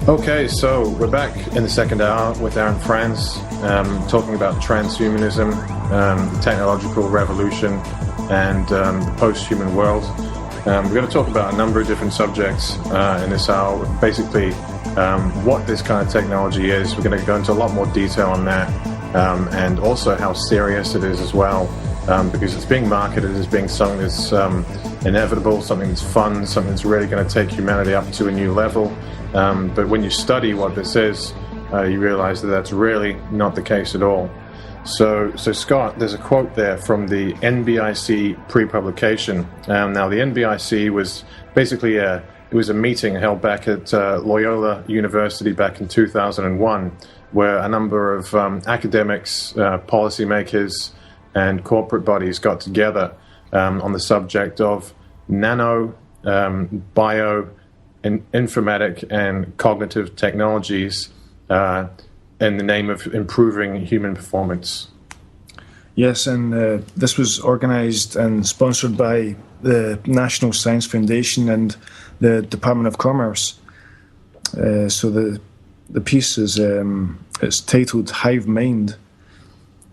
Okay, so we're back in the second hour with Aaron Franz, talking about transhumanism, the technological revolution, and the post-human world. We're going to talk about a number of different subjects in this hour. Basically, what this kind of technology is. We're going to go into a lot more detail on that, and also how serious it is as well, because it's being marketed as being something that's inevitable, something that's fun, something that's really going to take humanity up to a new level. But when you study what this is, you realize that that's really not the case at all. So Scott, there's a quote there from the NBIC pre-publication. Now, the NBIC was basically it was a meeting held back at Loyola University back in 2001, where a number of academics, policymakers, and corporate bodies got together on the subject of nano, bio, informatic and cognitive technologies in the name of improving human performance. Yes, and this was organised and sponsored by the National Science Foundation and the Department of Commerce. So the piece is it's titled Hive Mind,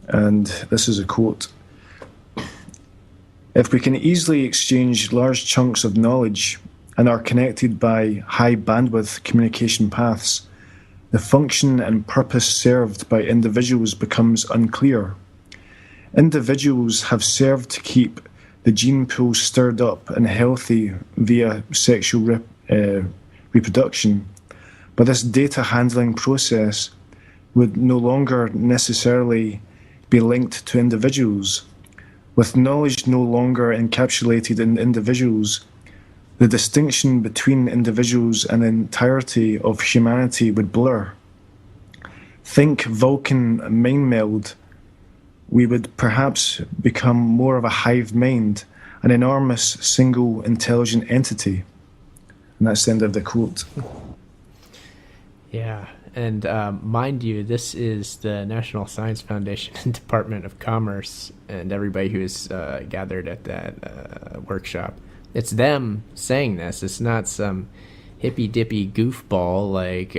and this is a quote. If we can easily exchange large chunks of knowledge and are connected by high bandwidth communication paths, the function and purpose served by individuals becomes unclear. Individuals have served to keep the gene pool stirred up and healthy via sexual reproduction, but this data handling process would no longer necessarily be linked to individuals. With knowledge no longer encapsulated in individuals, the distinction between individuals and the entirety of humanity would blur. Think Vulcan mind meld. We would perhaps become more of a hive mind, an enormous single intelligent entity. And that's the end of the quote. Yeah, and mind you, this is the National Science Foundation and Department of Commerce and everybody who is gathered at that workshop. It's them saying this. It's not some hippy-dippy goofball like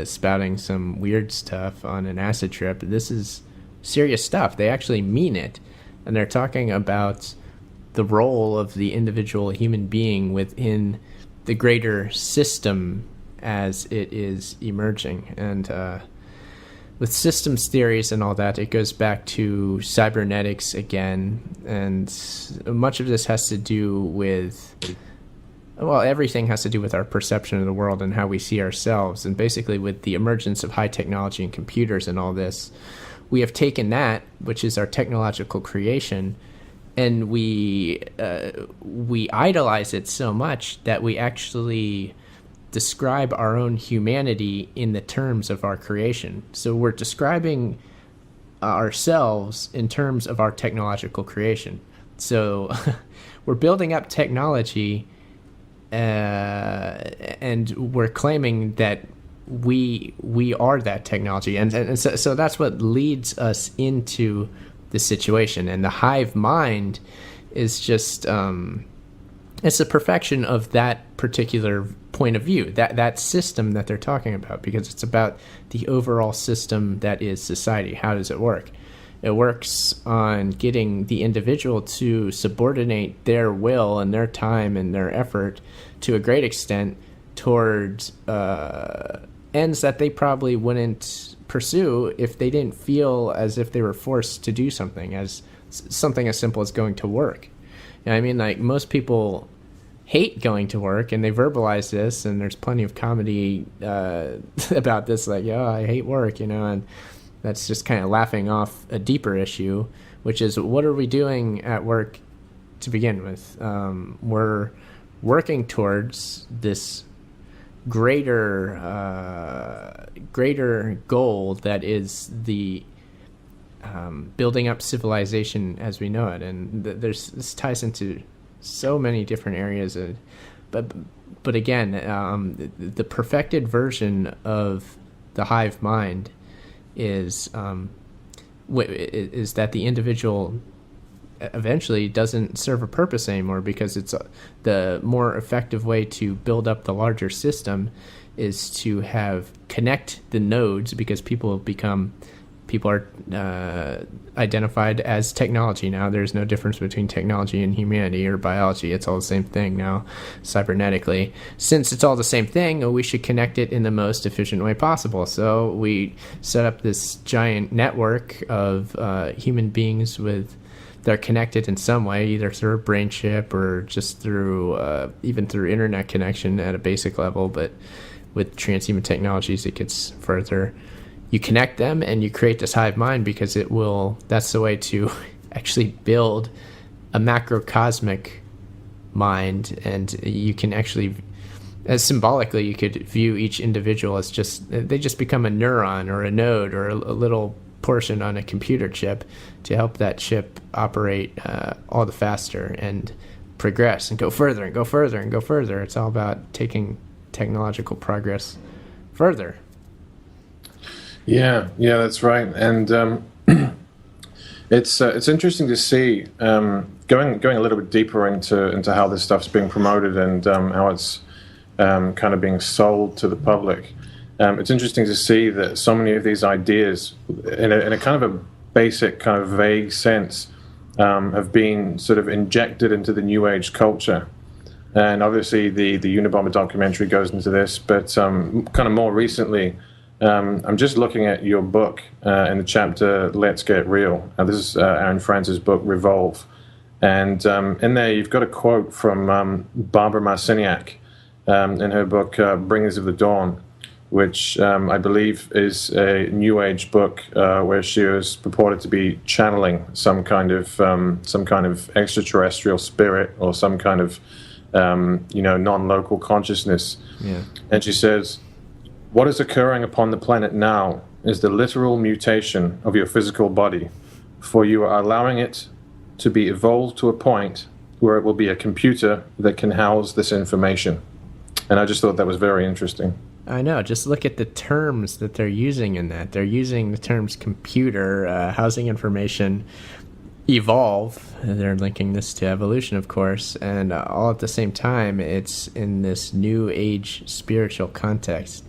spouting some weird stuff on an acid trip. This is serious stuff. They actually mean it. And they're talking about the role of the individual human being within the greater system as it is emerging. And with systems theories and all that, it goes back to cybernetics again, and much of this has to do with, well, everything has to do with our perception of the world and how we see ourselves. And basically with the emergence of high technology and computers and all this, we have taken that, which is our technological creation, and we idolize it so much that we actually describe our own humanity in the terms of our creation. So we're describing ourselves in terms of our technological creation. So we're building up technology and we're claiming that we are that technology. And so that's what leads us into the situation. And the hive mind is just it's the perfection of that particular point of view, that system that they're talking about, because it's about the overall system that is society. How does it work? It works on getting the individual to subordinate their will and their time and their effort to a great extent towards ends that they probably wouldn't pursue if they didn't feel as if they were forced to do something as simple as going to work. You know what I mean? Like, most people hate going to work, and they verbalize this, and there's plenty of comedy about this, like, yo, I hate work, and that's just kind of laughing off a deeper issue, which is, what are we doing at work to begin with? We're working towards this greater goal that is the building up civilization as we know it, and this ties into so many different areas, but again, the perfected version of the hive mind is that the individual eventually doesn't serve a purpose anymore, because it's the more effective way to build up the larger system is to connect the nodes, because people are identified as technology now. There's no difference between technology and humanity or biology. It's all the same thing now, cybernetically. Since it's all the same thing, we should connect it in the most efficient way possible. So we set up this giant network of human beings that are connected in some way, either through a brain chip or just through even through internet connection at a basic level. But with transhuman technologies, it gets further. You connect them and you create this hive mind, because that's the way to actually build a macrocosmic mind. And you can actually, as symbolically, you could view each individual as they just become a neuron or a node or a little portion on a computer chip to help that chip operate all the faster and progress and go further and go further and go further. It's all about taking technological progress further. Yeah, that's right, and it's interesting to see going a little bit deeper into how this stuff's being promoted and how it's kind of being sold to the public. It's interesting to see that so many of these ideas, in a kind of a basic, kind of vague sense, have been sort of injected into the New Age culture. And obviously the Unabomber documentary goes into this, but kind of more recently, I'm just looking at your book in the chapter Let's Get Real. This is Aaron Franz's book, Revolve. And in there you've got a quote from Barbara Marciniak in her book, Bringers of the Dawn, which I believe is a New Age book where she was purported to be channeling some kind of extraterrestrial spirit or some kind of non-local consciousness. Yeah. And she says, "What is occurring upon the planet now is the literal mutation of your physical body, for you are allowing it to be evolved to a point where it will be a computer that can house this information." And I just thought that was very interesting. I know. Just look at the terms that they're using in that. They're using the terms computer, housing information, evolve. They're linking this to evolution, of course, and all at the same time, it's in this new age spiritual context.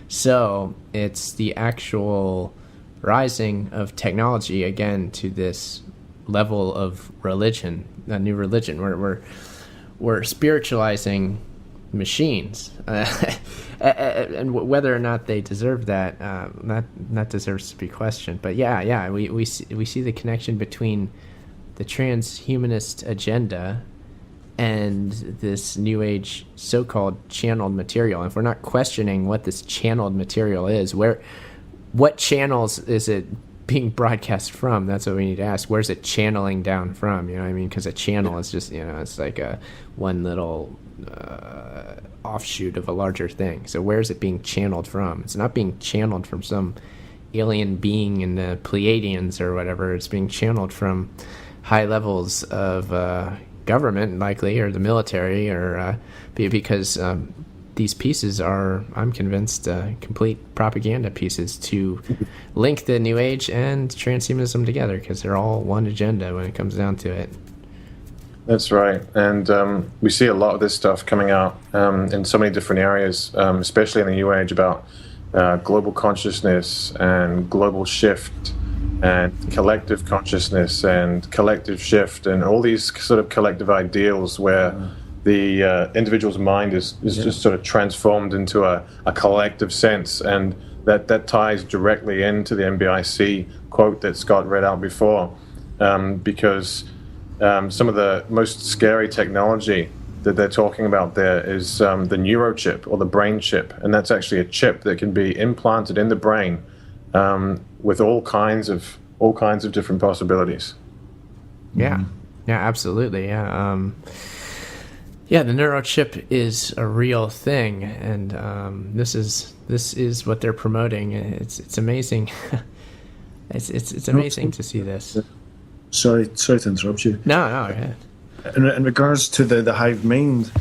So it's the actual rising of technology again to this level of religion, a new religion, where we're spiritualizing machines, and whether or not they deserve that, that deserves to be questioned. But we see the connection between the transhumanist agenda and this new age so-called channeled material. And if we're not questioning what this channeled material is, what channels is it being broadcast from? That's what we need to ask. Where's it channeling down from? You know what I mean? Because a channel is just, it's like one little offshoot of a larger thing. So where's it being channeled from? It's not being channeled from some alien being in the Pleiadians or whatever. It's being channeled from high levels of government, likely, or the military, or because these pieces are, I'm convinced, complete propaganda pieces to link the New Age and transhumanism together, because they're all one agenda when it comes down to it. That's right, and we see a lot of this stuff coming out in so many different areas, especially in the New Age, about global consciousness and global shift and collective consciousness and collective shift and all these sort of collective ideals where the individual's mind is just sort of transformed into a collective sense, and that ties directly into the NBIC quote that Scott read out before, because some of the most scary technology that they're talking about there is the neurochip or the brain chip, and that's actually a chip that can be implanted in the brain with all kinds of different possibilities. Yeah, absolutely. Yeah, the neurochip is a real thing, and this is what they're promoting. It's amazing. it's amazing to see this. Sorry to interrupt you. No, go ahead. In regards to the hive mind,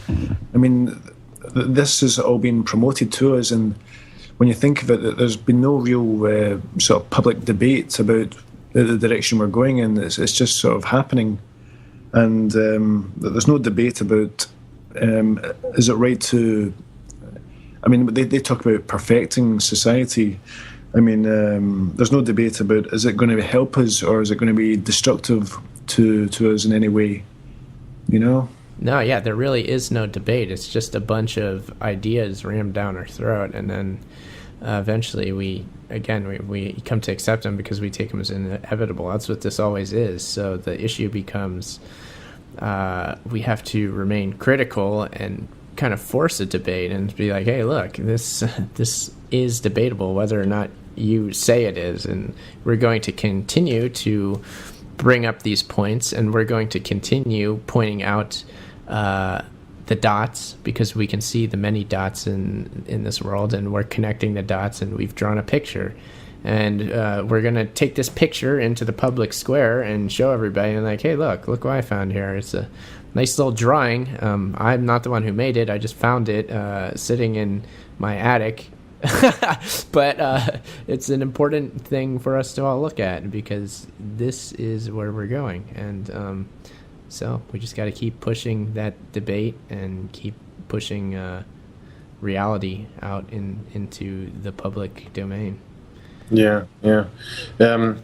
I mean, this has all been promoted to us, and when you think of it, there's been no real sort of public debate about the direction we're going in. It's just sort of happening. And there's no debate about is it right to. I mean, they talk about perfecting society. I mean, there's no debate about is it going to help us or is it going to be destructive to us in any way, you know? No, yeah, there really is no debate. It's just a bunch of ideas rammed down our throat, and then eventually we come to accept them because we take them as inevitable. That's what this always is. So the issue becomes we have to remain critical and kind of force a debate and be like, hey, look, this is debatable whether or not you say it is, and we're going to continue to bring up these points, and we're going to continue pointing out the dots because we can see the many dots in this world, and we're connecting the dots, and we've drawn a picture, and we're going to take this picture into the public square and show everybody and like, hey, look what I found here. It's a nice little drawing. I'm not the one who made it. I just found it sitting in my attic. But it's an important thing for us to all look at because this is where we're going. And so we just got to keep pushing that debate and keep pushing reality out into the public domain. Yeah. And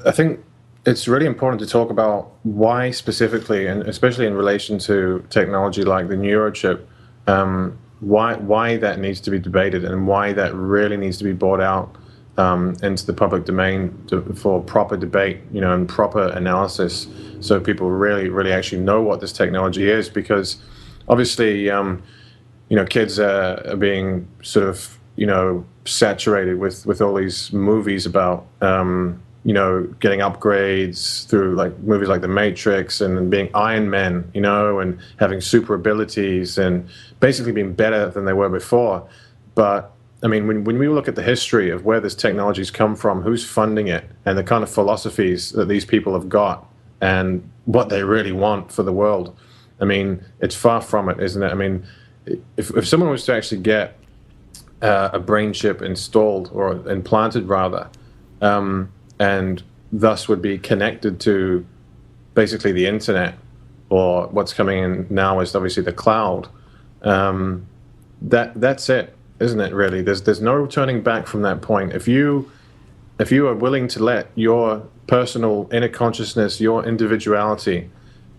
I think it's really important to talk about why specifically, and especially in relation to technology like the neurochip, why that needs to be debated and why that really needs to be brought out into the public domain for proper debate, and proper analysis, so people really actually know what this technology is. Because obviously, kids are being sort of saturated with all these movies about getting upgrades through like movies like The Matrix and being Iron Men, and having super abilities and basically being better than they were before. But I mean, when we look at the history of where this technology's come from, who's funding it, and the kind of philosophies that these people have got and what they really want for the world, I mean, it's far from it, isn't it? I mean, if someone was to actually get a brain chip installed or implanted rather, and thus would be connected to basically the internet, or what's coming in now is obviously the cloud. That's it, isn't it? Really, there's no turning back from that point. If you are willing to let your personal inner consciousness, your individuality,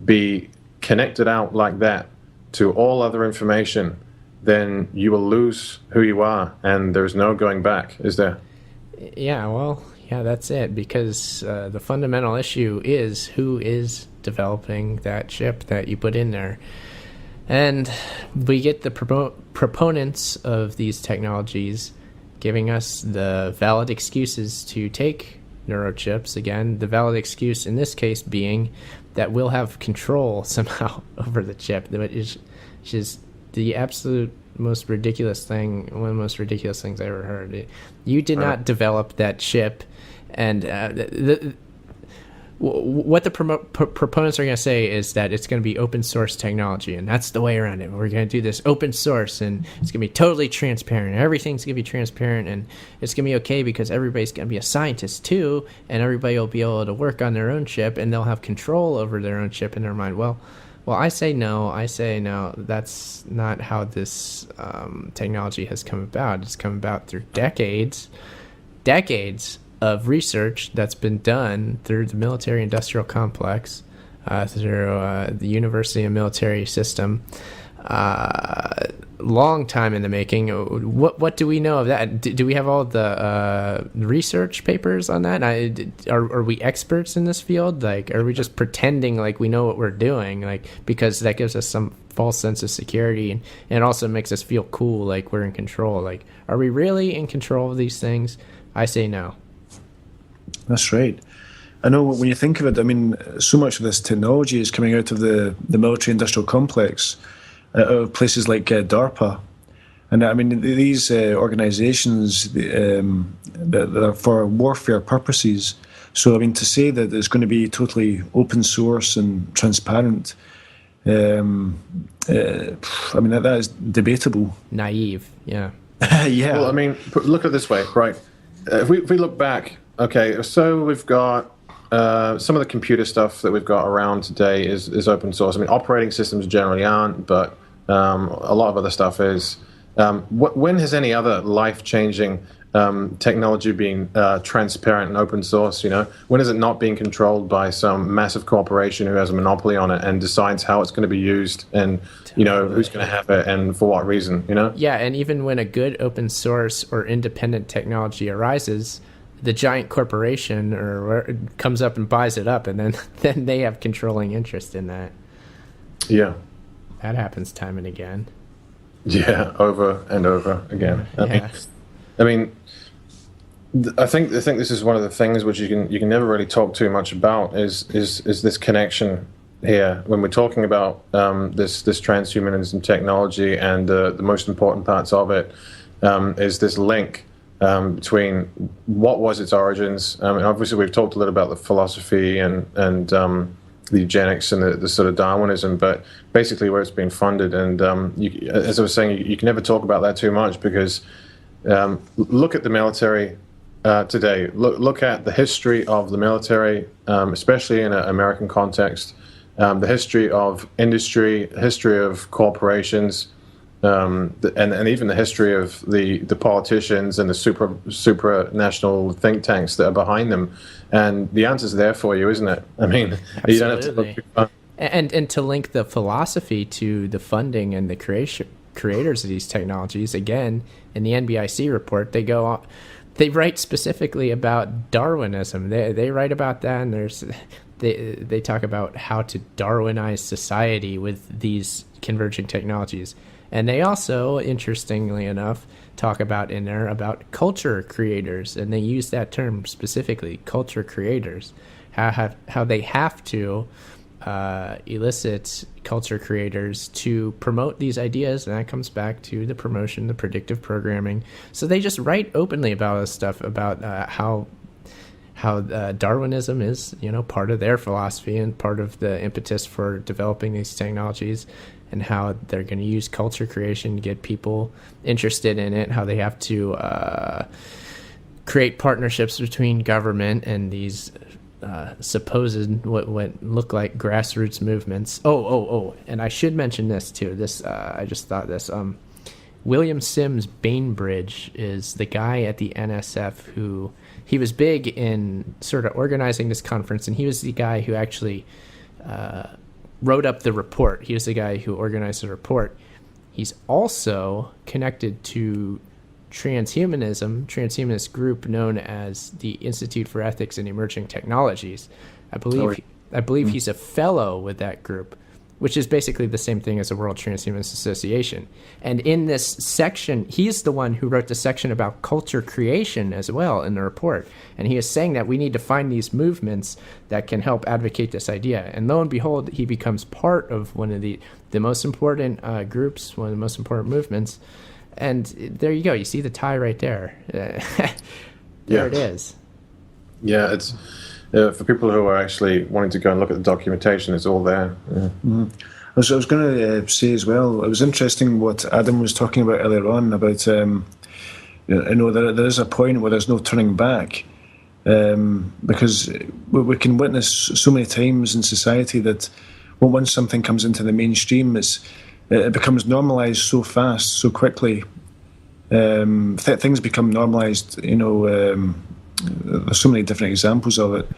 be connected out like that to all other information, then you will lose who you are, and there's no going back, is there? Yeah, that's it, because the fundamental issue is who is developing that chip that you put in there. And we get the proponents of these technologies giving us the valid excuses to take neurochips. Again, the valid excuse in this case being that we'll have control somehow over the chip, which is just the absolute most ridiculous thing, one of the most ridiculous things I ever heard. You did not develop that chip, and what the proponents are going to say is that it's going to be open source technology, and that's the way around it. We're going to do this open source, and it's going to be totally transparent. Everything's going to be transparent, and it's going to be okay because everybody's going to be a scientist too, and everybody will be able to work on their own chip, and they'll have control over their own chip in their mind. Well, I say no. That's not how this technology has come about. It's come about through decades of research that's been done through the military-industrial complex, through the university and military system. Long time in the making. What do we know of that? Do we have all the research papers on that? Are we experts in this field? Like, are we just pretending like we know what we're doing? Like, because that gives us some false sense of security, and it also makes us feel cool, like we're in control. Like, are we really in control of these things? I say no. That's right. I know when you think of it, I mean, so much of this technology is coming out of the military-industrial complex, places like DARPA. And I mean, these organizations that are for warfare purposes. So, I mean, to say that it's going to be totally open source and transparent, I mean, that is debatable. Naive, yeah. Yeah. Well, I mean, look at it this way, right? If we look back, okay, so we've got some of the computer stuff that we've got around today is open source. I mean, operating systems generally aren't, but a lot of other stuff is. When has any other life-changing technology been transparent and open source? You know, when is it not being controlled by some massive corporation who has a monopoly on it and decides how it's going to be used and you know who's going to have it and for what reason? You know. Yeah, and even when a good open source or independent technology arises, the giant corporation comes up and buys it up, and then they have controlling interest in that. Yeah, that happens time and again. Yeah, over and over again. I mean, I think this is one of the things which you can never really talk too much about is this connection here when we're talking about this transhumanism technology, and the most important parts of it is this link between what was its origins. And obviously, we've talked a little about the philosophy and the eugenics and the sort of Darwinism, but basically where it's been funded. And as I was saying, you can never talk about that too much because look at the military today. Look at the history of the military, especially in an American context. The history of industry, history of corporations, and even the history of the politicians and the supranational think tanks that are behind them. And the answer's there for you, isn't it? I mean, absolutely. You don't have to look too far. And to link the philosophy to the funding and the creators of these technologies, again, in the NBIC report, they write specifically about Darwinism. They write about that, and they talk about how to Darwinize society with these converging technologies. And they also, interestingly enough, talk about in there about culture creators, and they use that term specifically, culture creators, how they have to elicit culture creators to promote these ideas, and that comes back to the promotion, the predictive programming. So they just write openly about this stuff, about how Darwinism is, part of their philosophy and part of the impetus for developing these technologies, and how they're going to use culture creation to get people interested in it, how they have to create partnerships between government and these supposed what look like grassroots movements. And I should mention this too. I just thought this. William Sims Bainbridge is the guy at the NSF who he was big in sort of organizing this conference, and he was the guy who actually wrote up the report. He was the guy who organized the report. He's also connected to transhumanist group known as the Institute for Ethics in Emerging Technologies. I believe he's a fellow with that group, which is basically the same thing as the World Transhumanist Association. And in this section, he's the one who wrote the section about culture creation as well in the report. And he is saying that we need to find these movements that can help advocate this idea. And lo and behold, he becomes part of one of the most important groups, one of the most important movements. And there you go. You see the tie right there. There it is. Yeah, it's... for people who are actually wanting to go and look at the documentation, it's all there. Yeah. Mm-hmm. I was going to say as well, it was interesting what Adam was talking about earlier on about, there is a point where there's no turning back, because we can witness so many times in society that once something comes into the mainstream, it becomes normalized so fast, so quickly. Things become normalized, there's so many different examples of it.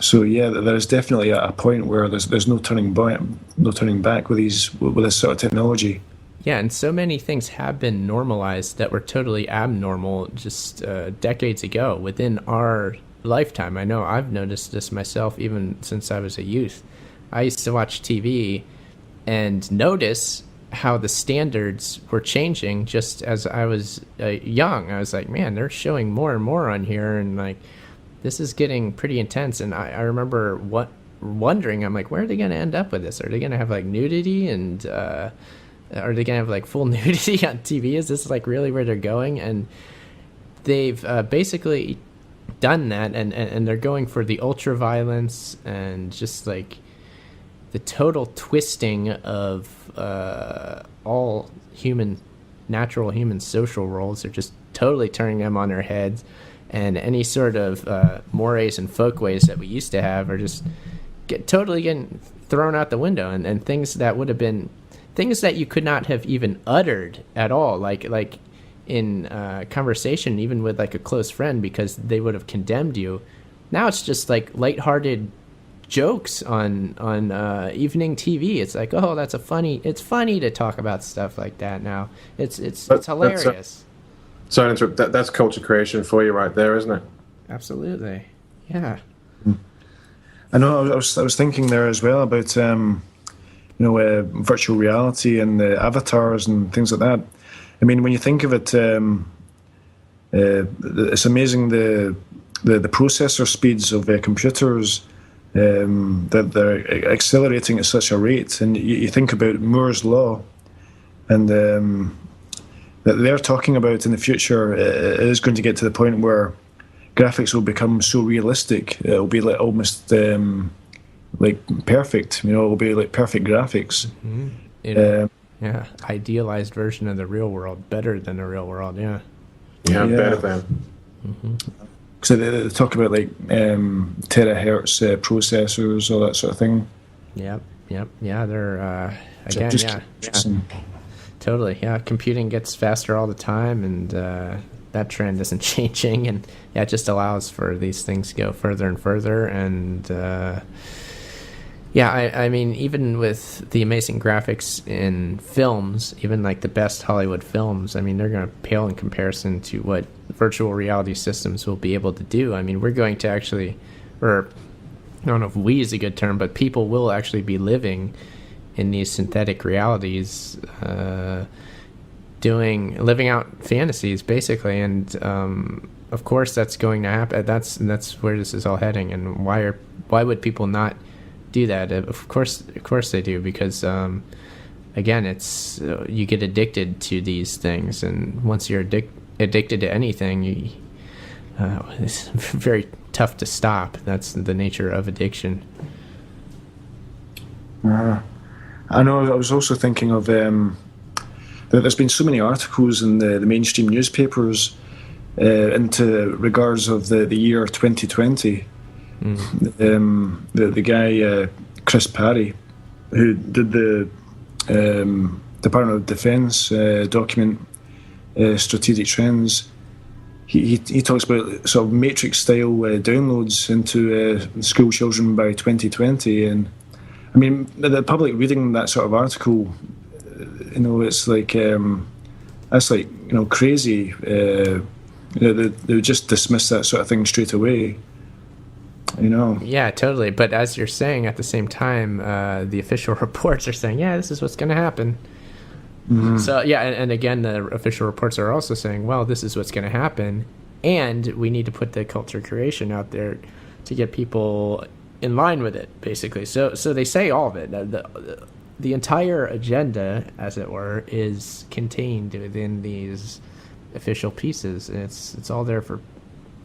So yeah, there is definitely a point where there's no turning back with this sort of technology. Yeah, and so many things have been normalized that were totally abnormal just decades ago within our lifetime. I know I've noticed this myself even since I was a youth. I used to watch TV and notice how the standards were changing just as I was young. I was like, man, they're showing more and more on here, and like this is getting pretty intense. And I remember wondering, I'm like, where are they going to end up with this? Are they going to have like nudity, and are they going to have like full nudity on TV? Is this like really where they're going? And they've basically done that, and they're going for the ultra violence and just like the total twisting of all natural human social roles. They're just totally turning them on their heads. and any sort of mores and folkways that we used to have are just totally getting thrown out the window, and things that would have been things that you could not have even uttered at all, like in conversation, even with like a close friend, because they would have condemned you. Now it's just like lighthearted jokes on evening TV. It's like, oh, it's funny to talk about stuff like that now. It's hilarious. That's culture creation for you right there, isn't it? Absolutely. Yeah. I know. I was thinking there as well about virtual reality and the avatars and things like that. I mean, when you think of it, it's amazing the processor speeds of computers, that they're accelerating at such a rate. And you think about Moore's law, and that they're talking about in the future, it is going to get to the point where graphics will become so realistic, it'll be like almost like perfect. It'll be like perfect graphics. Mm-hmm. Yeah, idealized version of the real world, better than the real world. Yeah, better than. Mm-hmm. So they talk about like terahertz processors, all that sort of thing. Yep. Yeah, they're again, totally. Yeah, computing gets faster all the time, and that trend isn't changing. And yeah, it just allows for these things to go further and further. And I mean, even with the amazing graphics in films, even like the best Hollywood films, I mean, they're going to pale in comparison to what virtual reality systems will be able to do. I mean, we're going to actually, or I don't know if "we" is a good term, but people will actually be living in these synthetic realities, living out fantasies, basically. And of course, that's going to happen. That's where this is all heading. And why would people not do that? Of course they do, because again, it's you get addicted to these things, and once you're addicted to anything, it's very tough to stop. That's the nature of addiction. I know. I was also thinking of that there's been so many articles in the mainstream newspapers into regards of the year 2020. The guy Chris Parry, who did the Department of Defense document Strategic Trends, he talks about sort of matrix style downloads into school children by 2020. And I mean, the public reading that sort of article, it's like that's like crazy. They would just dismiss that sort of thing straight away. Yeah, totally. But as you're saying, at the same time, the official reports are saying, yeah, this is what's going to happen. Mm-hmm. So yeah, and again, the official reports are also saying, well, this is what's going to happen, and we need to put the culture creation out there to get people in line with it, basically. So they say all of it. The entire agenda, as it were, is contained within these official pieces. And it's all there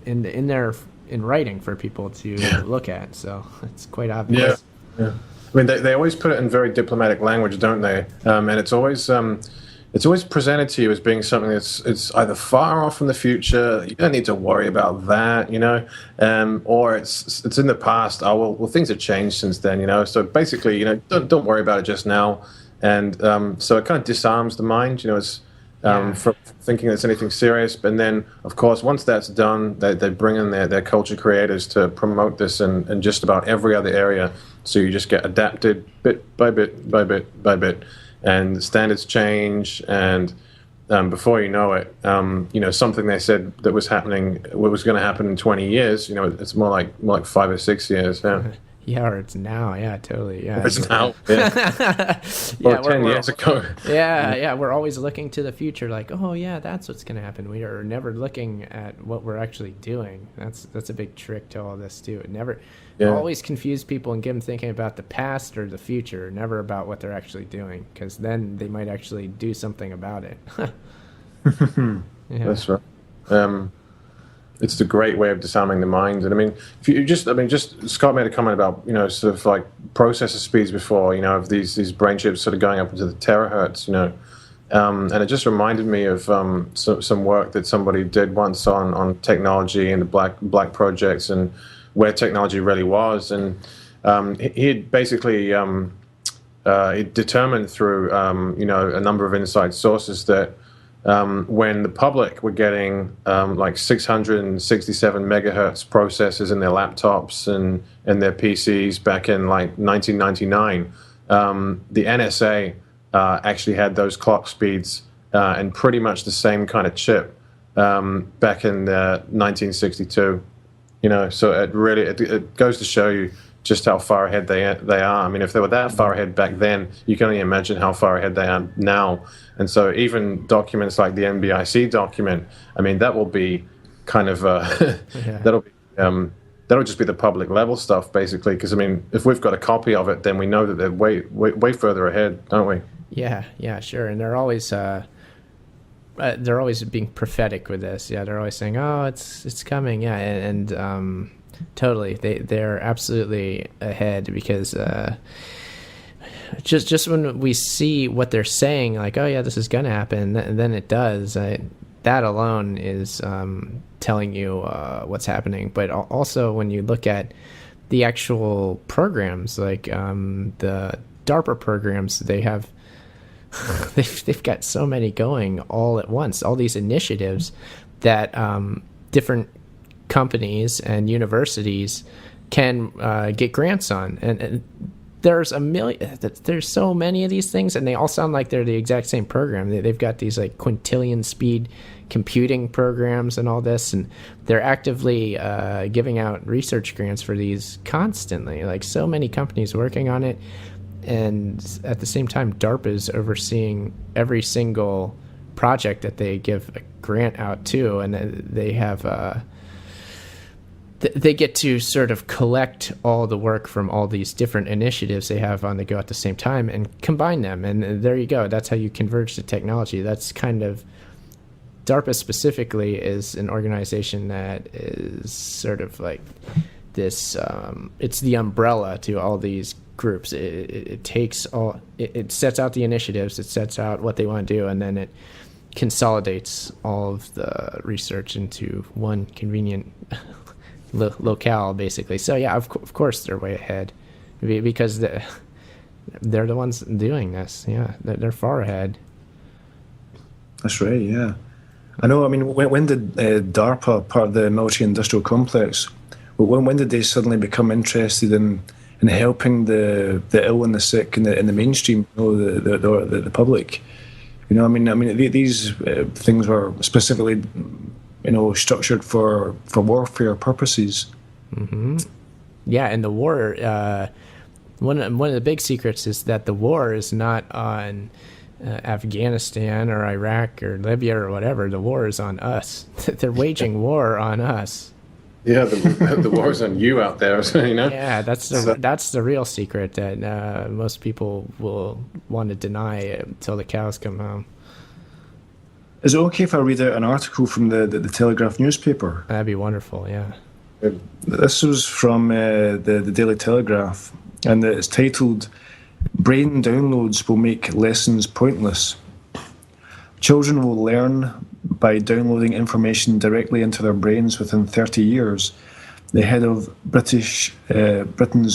in writing for people to look at. So it's quite obvious. Yeah. I mean, they always put it in very diplomatic language, don't they? And it's always presented to you as being something it's either far off in the future, you don't need to worry about that, or it's in the past. Oh well, things have changed since then, So basically, don't worry about it just now. And so it kind of disarms the mind, it's from thinking it's anything serious. But then, of course, once that's done, they bring in their culture creators to promote this in just about every other area. So you just get adapted bit by bit by bit by bit, and the standards change. And before you know it, something they said that was happening, what was going to happen in 20 years, it's more like 5 or 6 years. Yeah. Yeah, or it's now. Yeah, totally. Yeah, it's now. Yeah. Or 10 years ago. Yeah. We're always looking to the future, like, oh yeah, that's what's going to happen. We are never looking at what we're actually doing. That's a big trick to all this too. Always confuse people and get them thinking about the past or the future, never about what they're actually doing, because then they might actually do something about it. Yeah. That's right. It's a great way of disarming the mind. And I mean, if you just Scott made a comment about, sort of like processor speeds before, of these brain chips sort of going up into the terahertz, And it just reminded me of some work that somebody did once on technology and the black projects and where technology really was. And he had basically he determined through a number of inside sources that when the public were getting like 667 megahertz processors in their laptops and their PCs back in like 1999, the NSA actually had those clock speeds and pretty much the same kind of chip back in 1962. So it goes to show you just how far ahead they are. I mean, if they were that far ahead back then, you can only imagine how far ahead they are now. And so even documents like the NBIC document, I mean, that will be kind of that'll just be the public level stuff, basically. Because I mean, if we've got a copy of it, then we know that they're way further ahead, don't we? Yeah, sure. And they're always being prophetic with this. Yeah, they're always saying, "Oh, it's coming." Yeah, and totally, they're absolutely ahead because just when we see what they're saying, like, "Oh yeah, this is gonna happen," and then it does. That alone is telling you what's happening. But also, when you look at the actual programs, like the DARPA programs, they have. They've got so many going all at once, all these initiatives that different companies and universities can get grants on. And there's there's so many of these things, and they all sound like they're the exact same program. They've got these like quintillion speed computing programs and all this, and they're actively giving out research grants for these constantly, like so many companies working on it. And at the same time, DARPA is overseeing every single project that they give a grant out to, and they have they get to sort of collect all the work from all these different initiatives they have on the go at the same time and combine them. And there you go. That's how you converge the technology. That's kind of DARPA specifically is an organization that is sort of like this. It's the umbrella to all these groups. It takes all. It sets out the initiatives. It sets out what they want to do, and then it consolidates all of the research into one convenient locale, basically. So yeah, of course they're way ahead because they're the ones doing this. Yeah, they're far ahead. That's right. Yeah, I know. I mean, when did DARPA, part of the military-industrial complex, when did they suddenly become interested in helping the ill and the sick in the mainstream, the public? I mean, these things were specifically, structured for warfare purposes. Mm-hmm. Yeah, and the war. One of the big secrets is that the war is not on Afghanistan or Iraq or Libya or whatever. The war is on us. They're waging war on us. Yeah, the war's on you out there, Yeah, that's the real secret that most people will want to deny until the cows come home. Is it okay if I read out an article from the Telegraph newspaper? That'd be wonderful, yeah. This was from the Daily Telegraph, and it's titled, "Brain downloads will make lessons pointless. Children will learn by downloading information directly into their brains within 30 years, the head of Britain's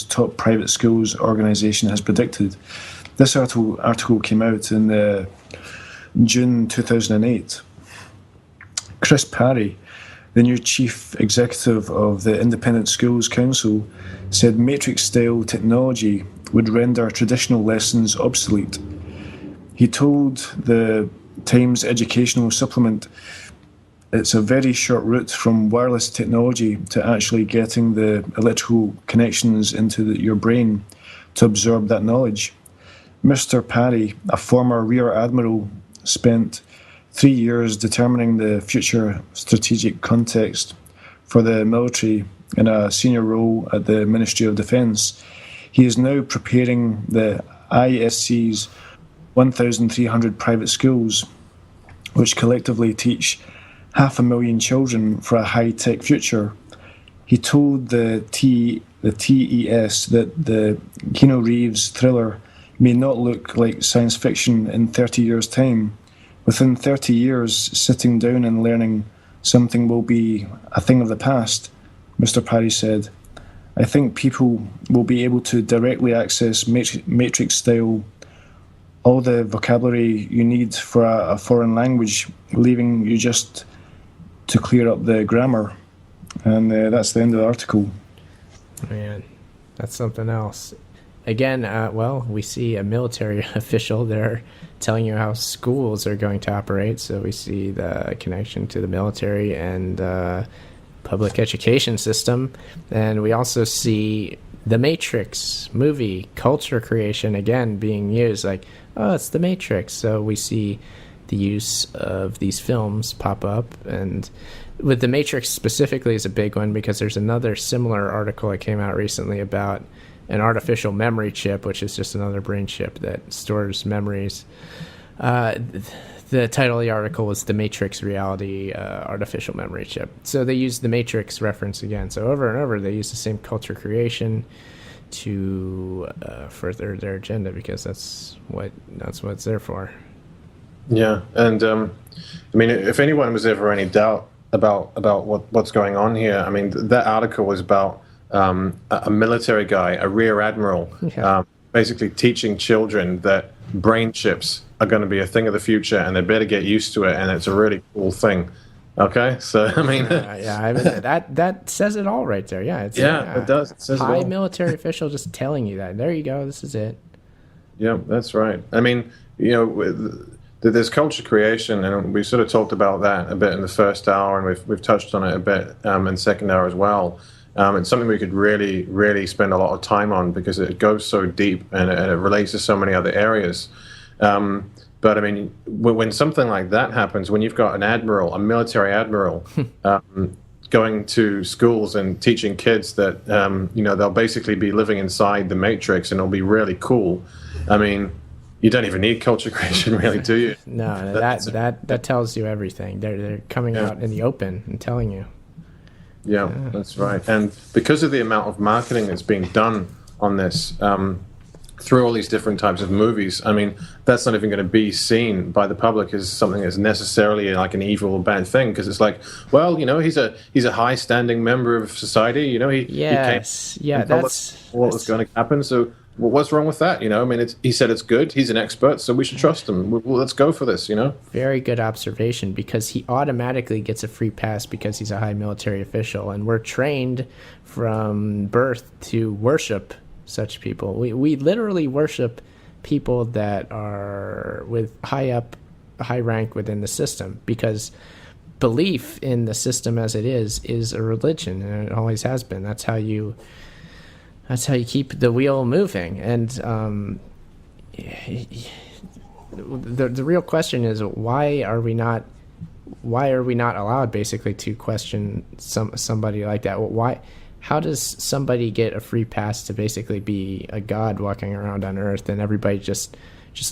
top private schools organisation has predicted." This article came out in June 2008. Chris Parry, the new chief executive of the Independent Schools Council, said matrix-style technology would render traditional lessons obsolete. He told the Times educational supplement, "It's a very short route from wireless technology to actually getting the electrical connections into your brain to absorb that knowledge." Mr. Parry, a former Rear Admiral, spent 3 years determining the future strategic context for the military in a senior role at the Ministry of Defence. He is now preparing the ISC's 1,300 private schools, which collectively teach 500,000 children for a high-tech future. He told the TES that the Keanu Reeves thriller may not look like science fiction in 30 years' time, Within 30 years, sitting down and learning something will be a thing of the past, Mr. Parry said. I think people will be able to directly access matrix-style all the vocabulary you need for a foreign language, leaving you just to clear up the grammar. And that's the end of the article. Man, that's something else. Again, we see a military official there telling you how schools are going to operate. So we see the connection to the military and public education system. And we also see the Matrix movie culture creation again being used. Like, oh, it's the Matrix. So we see the use of these films pop up. And with the Matrix specifically is a big one because there's another similar article that came out recently about an artificial memory chip, which is just another brain chip that stores memories. The title of the article was The Matrix Reality Artificial Memory Chip. So they use the Matrix reference again. So over and over, they use the same culture creation to further their agenda because that's what it's there for. Yeah, and I mean, if anyone was ever any doubt about what's going on here, I mean, that article was about a military guy, a rear admiral, basically teaching children that brain chips are going to be a thing of the future and they better get used to it, and it's a really cool thing. Okay, so I mean, I mean that says it all right there. Yeah, it does. It says high military official just telling you that. There you go. This is it. Yeah, that's right. I mean, you know, there's culture creation, and we sort of talked about that a bit in the first hour, and we've touched on it a bit in the second hour as well. It's something we could really spend a lot of time on because it goes so deep and it relates to so many other areas. But I mean, when something like that happens, when you've got an admiral, a military admiral, going to schools and teaching kids that you know, they'll basically be living inside the Matrix and it'll be really cool. I mean, you don't even need culture creation, really, do you? No, that tells you everything. They're coming out in the open and telling you. Yeah, that's right. And because of the amount of marketing that's being done on this through all these different types of movies, I mean, that's not even going to be seen by the public as something that's necessarily like an evil or bad thing, because it's like, well, you know, he's a high-standing member of society. You know, he came and told us what was going to happen. So, well, what's wrong with that? You know, I mean, he said it's good. He's an expert, so we should trust him. Well, let's go for this, you know? Very good observation, because he automatically gets a free pass because he's a high military official, and we're trained from birth to worship such people. We literally worship people that are with high rank within the system, because belief in the system as it is a religion, and it always has been. That's how you keep the wheel moving. And the real question is, why are we not allowed basically to question somebody like that? How does somebody get a free pass to basically be a god walking around on Earth, and everybody just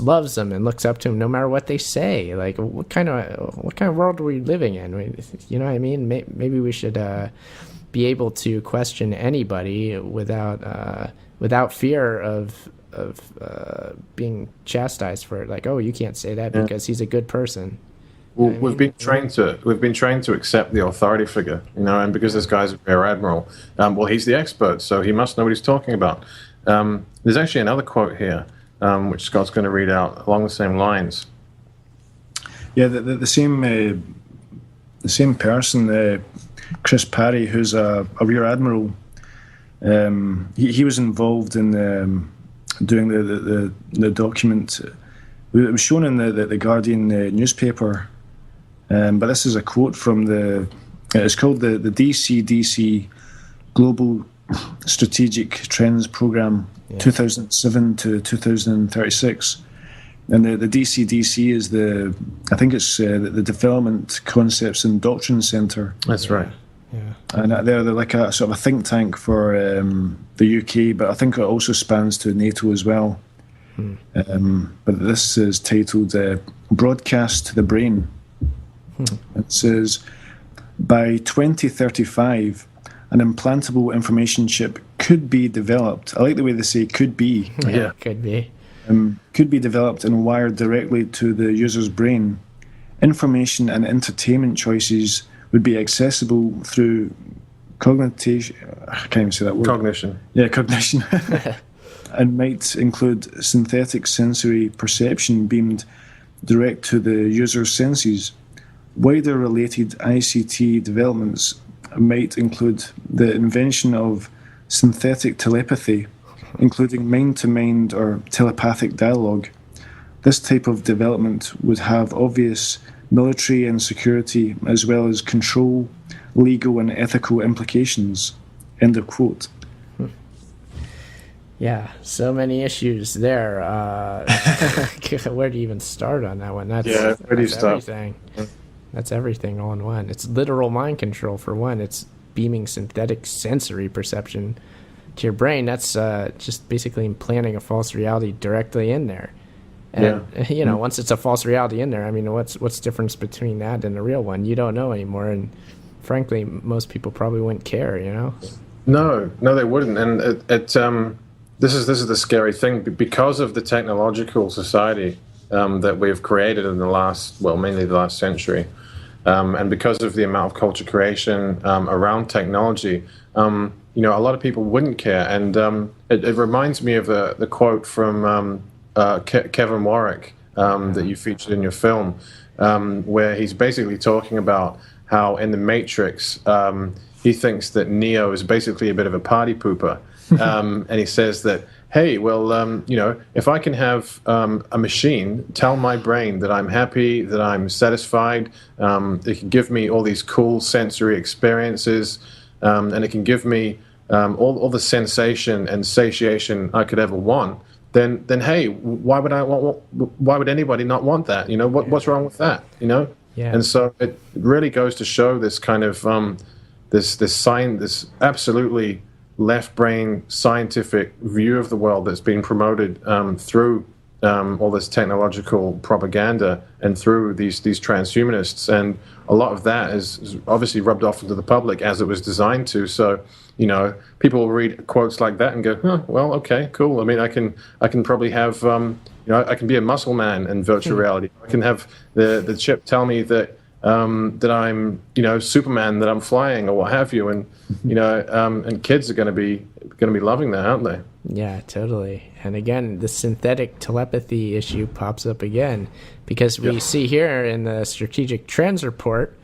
loves them and looks up to them no matter what they say? Like, what kind of world are we living in? You know what I mean? Maybe we should be able to question anybody without fear of being chastised for it. Like, oh, you can't say that because he's a good person. Well, we've been trained to accept the authority figure, you know, and because this guy's a rear admiral, well, he's the expert, so he must know what he's talking about. There's actually another quote here, which Scott's going to read out along the same lines. Yeah, the same person, Chris Parry, who's a rear admiral. He was involved in doing the document. It was shown in the Guardian newspaper. But this is a quote from it's called the DCDC Global Strategic Trends Program, 2007 to 2036. And the DCDC is I think it's the Development Concepts and Doctrine Centre. That's right. Yeah. And they're like a sort of a think tank for the UK, but I think it also spans to NATO as well. But this is titled Broadcast to the Brain. It says, by 2035, an implantable information chip could be developed. I like the way they say could be. Yeah, could be. Could be developed and wired directly to the user's brain, Information and entertainment choices would be accessible through cognition. I can't even say that word. Cognition. Yeah, cognition. And might include synthetic sensory perception beamed direct to the user's senses. Wider related ICT developments might include the invention of synthetic telepathy, including mind-to-mind or telepathic dialogue. This type of development would have obvious military and security, as well as control, legal and ethical implications. End of quote. Yeah, so many issues there. Where do you even start on that one? That's everything. That's everything all in one. It's literal mind control for one. It's beaming synthetic sensory perception to your brain. That's just basically implanting a false reality directly in there. And once it's a false reality in there, I mean, what's the difference between that and the real one? You don't know anymore, and frankly, most people probably wouldn't care. No, they wouldn't. And this is the scary thing, because of the technological society that we've created in mainly the last century, and because of the amount of culture creation around technology, a lot of people wouldn't care. And it reminds me of the quote from Kevin Warwick that you featured in your film, where he's basically talking about how in the Matrix he thinks that Neo is basically a bit of a party pooper. And he says that, hey, well, if I can have a machine tell my brain that I'm happy, that I'm satisfied, it can give me all these cool sensory experiences, and it can give me all the sensation and satiation I could ever want, then hey, why would anybody not want that? What's wrong with that? Yeah. And so it really goes to show this kind of this absolutely left brain scientific view of the world that's been promoted through all this technological propaganda and through these transhumanists, and a lot of that is obviously rubbed off into the public as it was designed to. So people will read quotes like that and go, well, okay, cool. I mean, I can probably have I can be a muscle man in virtual reality. I can have the chip tell me that that I'm, Superman, that I'm flying or what have you, and and kids are going to be loving that, aren't they? Yeah, totally. And again, the synthetic telepathy issue pops up again, because we see here in the Strategic Trends report,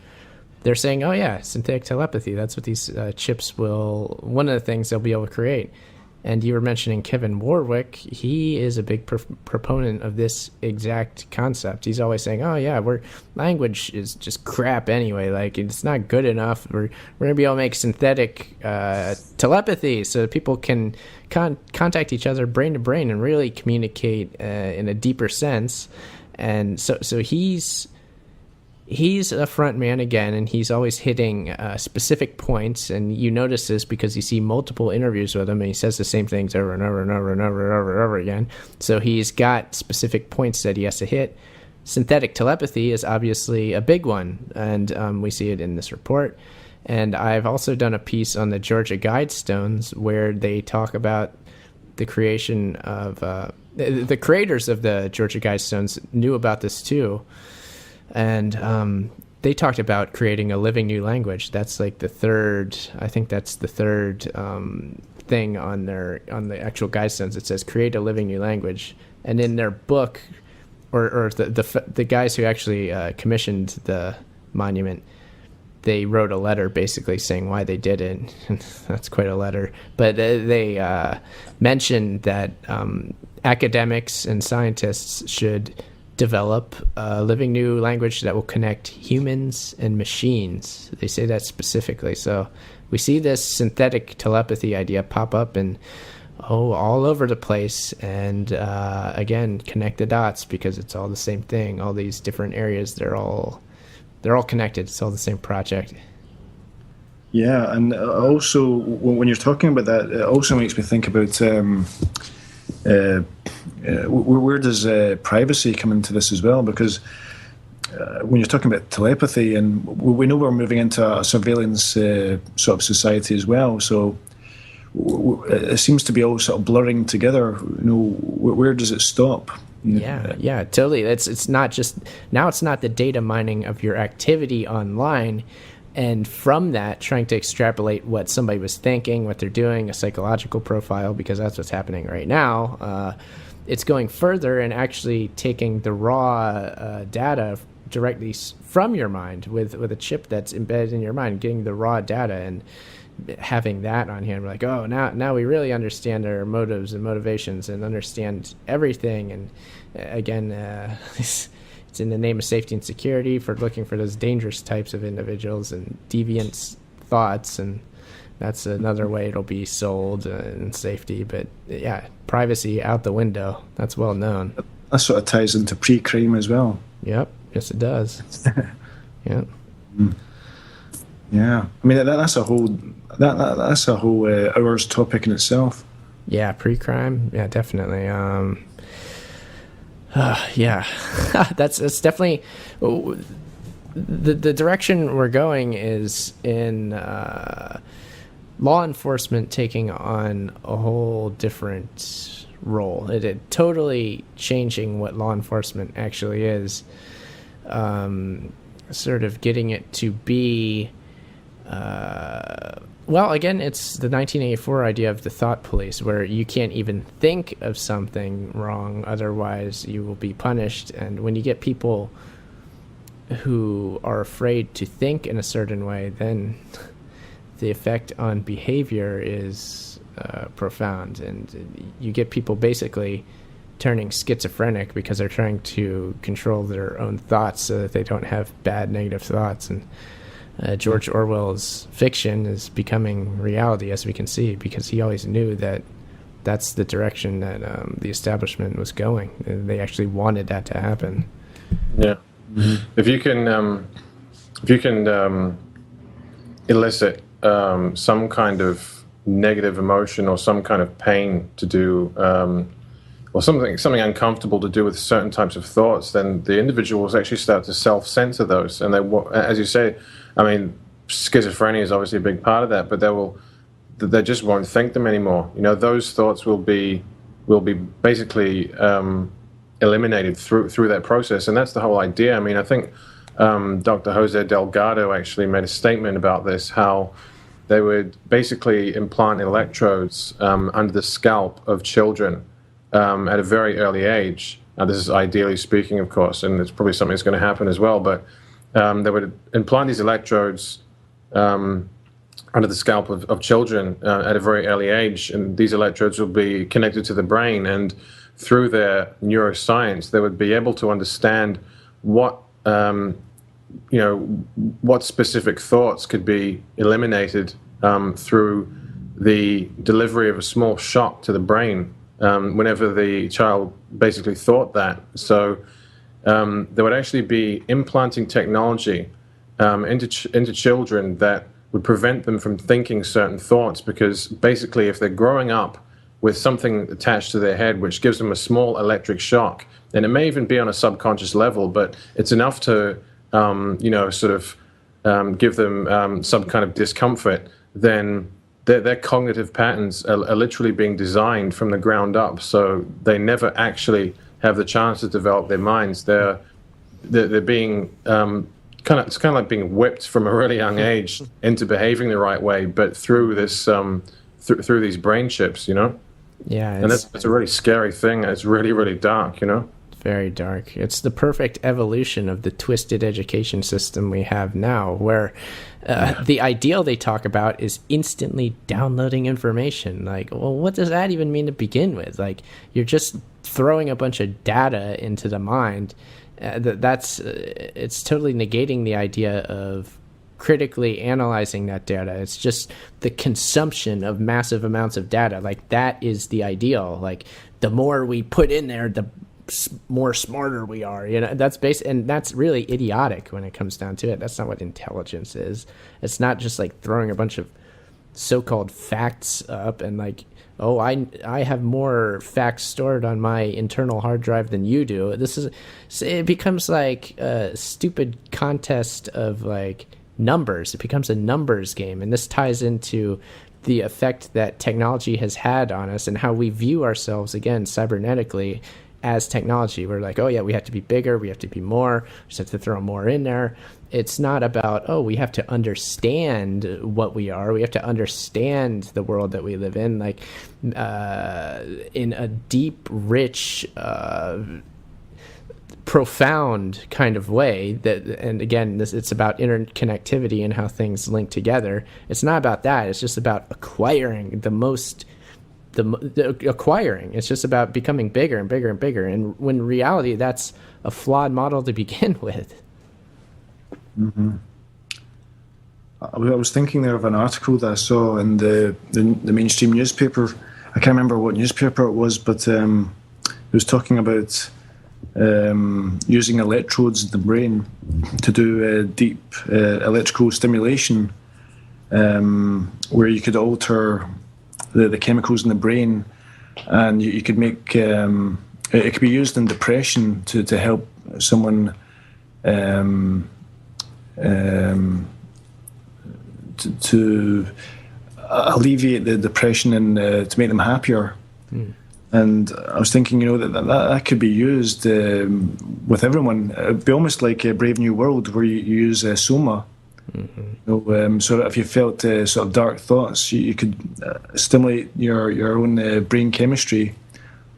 they're saying, oh yeah, synthetic telepathy, that's what these chips one of the things they'll be able to create. And you were mentioning Kevin Warwick. He is a big proponent of this exact concept. He's always saying, oh yeah, language is just crap anyway. Like, it's not good enough. We're going to be able to make synthetic telepathy so that people can contact each other brain to brain and really communicate in a deeper sense. And so he's a front man again, and he's always hitting specific points, and you notice this because you see multiple interviews with him, and he says the same things over and over and over and over and over and over again. So he's got specific points that he has to hit. Synthetic telepathy is obviously a big one, and we see it in this report. And I've also done a piece on the Georgia Guidestones where they talk about the creation of the creators of the Georgia Guidestones knew about this too. And they talked about creating a living new language. That's like the third thing on the actual Guidestones. It says create a living new language. And in their book, or the guys who actually commissioned the monument, they wrote a letter basically saying why they did it. That's quite a letter. But they mentioned that academics and scientists should develop a living new language that will connect humans and machines. They say that specifically. So we see this synthetic telepathy idea pop up and all over the place. And again, connect the dots, because it's all the same thing. All these different areas, they're all connected. It's all the same project. Yeah, and also when you're talking about that, it also makes me think about where does privacy come into this as well? Because when you're talking about telepathy, and we know we're moving into a surveillance sort of society as well, so it seems to be all sort of blurring together. Where does it stop? Yeah, totally. It's not just now. It's not the data mining of your activity online, and from that trying to extrapolate what somebody was thinking, what they're doing, a psychological profile, because that's what's happening right now. It's going further and actually taking the raw data directly from your mind with a chip that's embedded in your mind, getting the raw data and having that on hand. We're like, oh, now we really understand our motives and motivations and understand everything. And again, it's in the name of safety and security for looking for those dangerous types of individuals and deviant thoughts. And that's another way it'll be sold in safety. But yeah, privacy out the window. That's well known. That sort of ties into pre-crime as well. Yep. Yes, it does. Yeah. Yeah. I mean, that's a whole hour's topic in itself. Yeah, pre-crime. Yeah, definitely. Yeah, that's definitely the direction we're going is in law enforcement taking on a whole different role. It totally changing what law enforcement actually is. Sort of getting it to be. Well, again, it's the 1984 idea of the thought police, where you can't even think of something wrong, otherwise you will be punished. And when you get people who are afraid to think in a certain way, then the effect on behavior is profound. And you get people basically turning schizophrenic because they're trying to control their own thoughts so that they don't have bad negative thoughts. And George Orwell's fiction is becoming reality, as we can see, because he always knew that that's the direction that the establishment was going. They actually wanted that to happen. Yeah. Mm-hmm. If you can elicit some kind of negative emotion or some kind of pain to do, or something uncomfortable to do with certain types of thoughts, then the individuals actually start to self-censor those. And they, as you say, I mean, schizophrenia is obviously a big part of that, but they just won't think them anymore. You know, those thoughts will be basically eliminated through that process, and that's the whole idea. I mean, I think Dr. Jose Delgado actually made a statement about this, how they would basically implant electrodes under the scalp of children at a very early age. Now, this is ideally speaking, of course, and it's probably something that's going to happen as well, but they would implant these electrodes under the scalp of children at a very early age, and these electrodes will be connected to the brain, and through their neuroscience, they would be able to understand what what specific thoughts could be eliminated through the delivery of a small shock to the brain whenever the child basically thought that. So there would actually be implanting technology into children that would prevent them from thinking certain thoughts, because basically if they're growing up with something attached to their head which gives them a small electric shock, and it may even be on a subconscious level, but it's enough to give them some kind of discomfort, then their cognitive patterns are literally being designed from the ground up, so they never actually have the chance to develop their minds. They're being it's kind of like being whipped from a really young age into behaving the right way, but through this through these brain chips, you know. Yeah, and that's a really scary thing. It's really, really dark, you know. Very dark. It's the perfect evolution of the twisted education system we have now, where the ideal they talk about is instantly downloading information. Like, well, what does that even mean to begin with? Like, you're just throwing a bunch of data into the mind. It's totally negating the idea of critically analyzing that data. It's just the consumption of massive amounts of data. Like, that is the ideal. Like, the more we put in there, the more smarter we are, you know. That's and that's really idiotic when it comes down to it. That's not what intelligence is. It's not just like throwing a bunch of so-called facts up and like, oh, I have more facts stored on my internal hard drive than you do. It becomes like a stupid contest of like numbers. It becomes a numbers game, and this ties into the effect that technology has had on us and how we view ourselves, again, cybernetically. as technology. We're like, oh yeah, we have to be bigger, we have to be more, we just have to throw more in there. It's not about, oh, we have to understand what we are. We have to understand the world that we live in, like in a deep, rich, profound kind of way. That, and again, it's about interconnectivity and how things link together. It's not about that. It's just about acquiring acquiring. It's just about becoming bigger and bigger and bigger. And when in reality, that's a flawed model to begin with. Mm-hmm. I was thinking there of an article that I saw in the mainstream newspaper. I can't remember what newspaper it was, but it was talking about using electrodes in the brain to do deep electrical stimulation, where you could alter the chemicals in the brain, and you could make it could be used in depression to help someone to alleviate the depression and to make them happier. Mm. And I was thinking, that could be used with everyone. It'd be almost like a Brave New World, where you use Soma. Mm-hmm. So that if you felt sort of dark thoughts, you could stimulate your own brain chemistry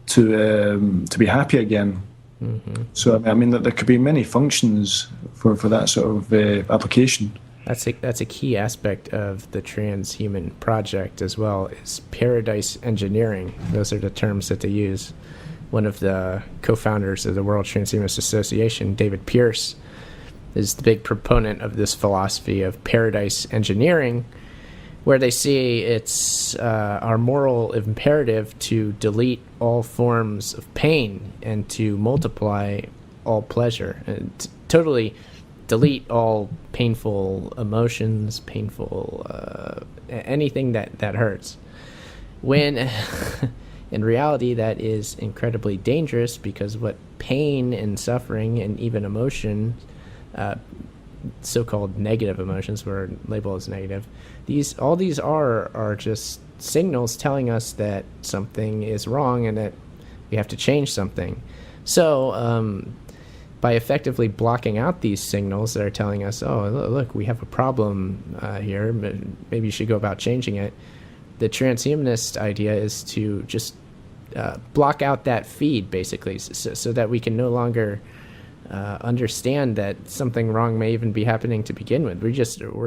to be happy again. Mm-hmm. So I mean that there could be many functions for that sort of application. That's a key aspect of the Transhuman project as well, is paradise engineering. Those are the terms that they use. One of the co-founders of the World Transhumanist Association, David Pierce, is the big proponent of this philosophy of paradise engineering, where they see it's our moral imperative to delete all forms of pain and to multiply all pleasure, and totally delete all painful emotions, painful anything that hurts. When in reality, that is incredibly dangerous, because what pain and suffering and even emotion, so-called negative emotions were labeled as negative, all these are just signals telling us that something is wrong and that we have to change something. So by effectively blocking out these signals that are telling us, oh, look, we have a problem here, maybe you should go about changing it, the transhumanist idea is to just block out that feed, basically, so that we can no longer understand that something wrong may even be happening to begin with. We're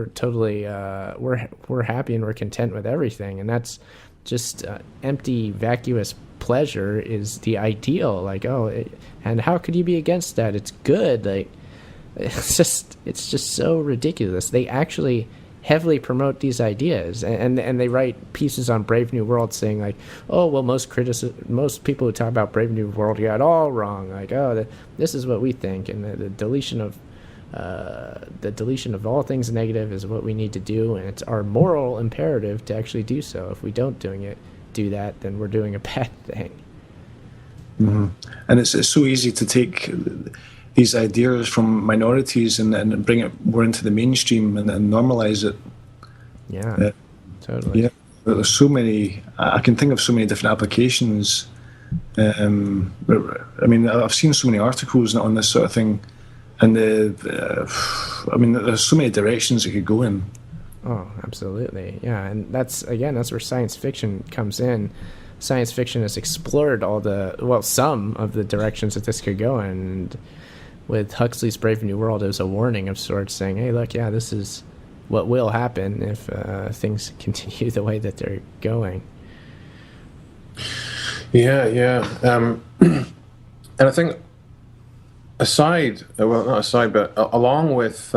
totally we're happy and we're content with everything, and that's just empty, vacuous pleasure is the ideal. Like, and how could you be against that? It's good. Like, it's just so ridiculous. They actually heavily promote these ideas, and they write pieces on Brave New World saying like, oh well, most people who talk about Brave New World got it all wrong. Like, this is what we think, and the deletion of all things negative is what we need to do, and it's our moral imperative to actually do so. If we don't do that, then we're doing a bad thing. Mm-hmm. And it's so easy to take these ideas from minorities and bring it more into the mainstream and normalize it. Yeah, totally. Yeah, there's so many. I can think of so many different applications. I mean, I've seen so many articles on this sort of thing, and I mean, there's so many directions it could go in. Oh, absolutely. Yeah, and that's where science fiction comes in. Science fiction has explored some of the directions that this could go in. And with Huxley's Brave New World, it was a warning of sorts, saying, hey, look, yeah, this is what will happen if things continue the way that they're going. Yeah. And I think along with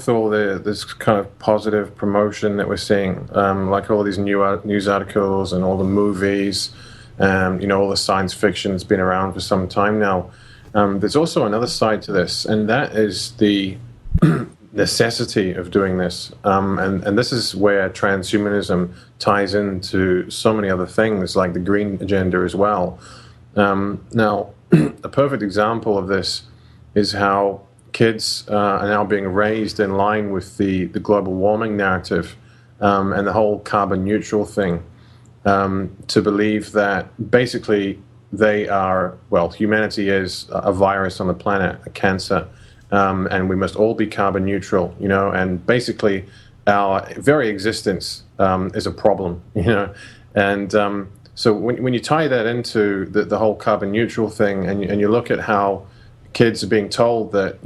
all this kind of positive promotion that we're seeing, like all these news articles and all the movies, all the science fiction that's been around for some time now, there's also another side to this, and that is the necessity of doing this. And this is where transhumanism ties into so many other things, like the green agenda as well. Now, a perfect example of this is how kids are now being raised in line with the global warming narrative and the whole carbon neutral thing, to believe that basically they are, well, humanity is a virus on the planet, a cancer, and we must all be carbon neutral, and basically our very existence is a problem, and so when you tie that into the whole carbon neutral thing, and you look at how kids are being told that,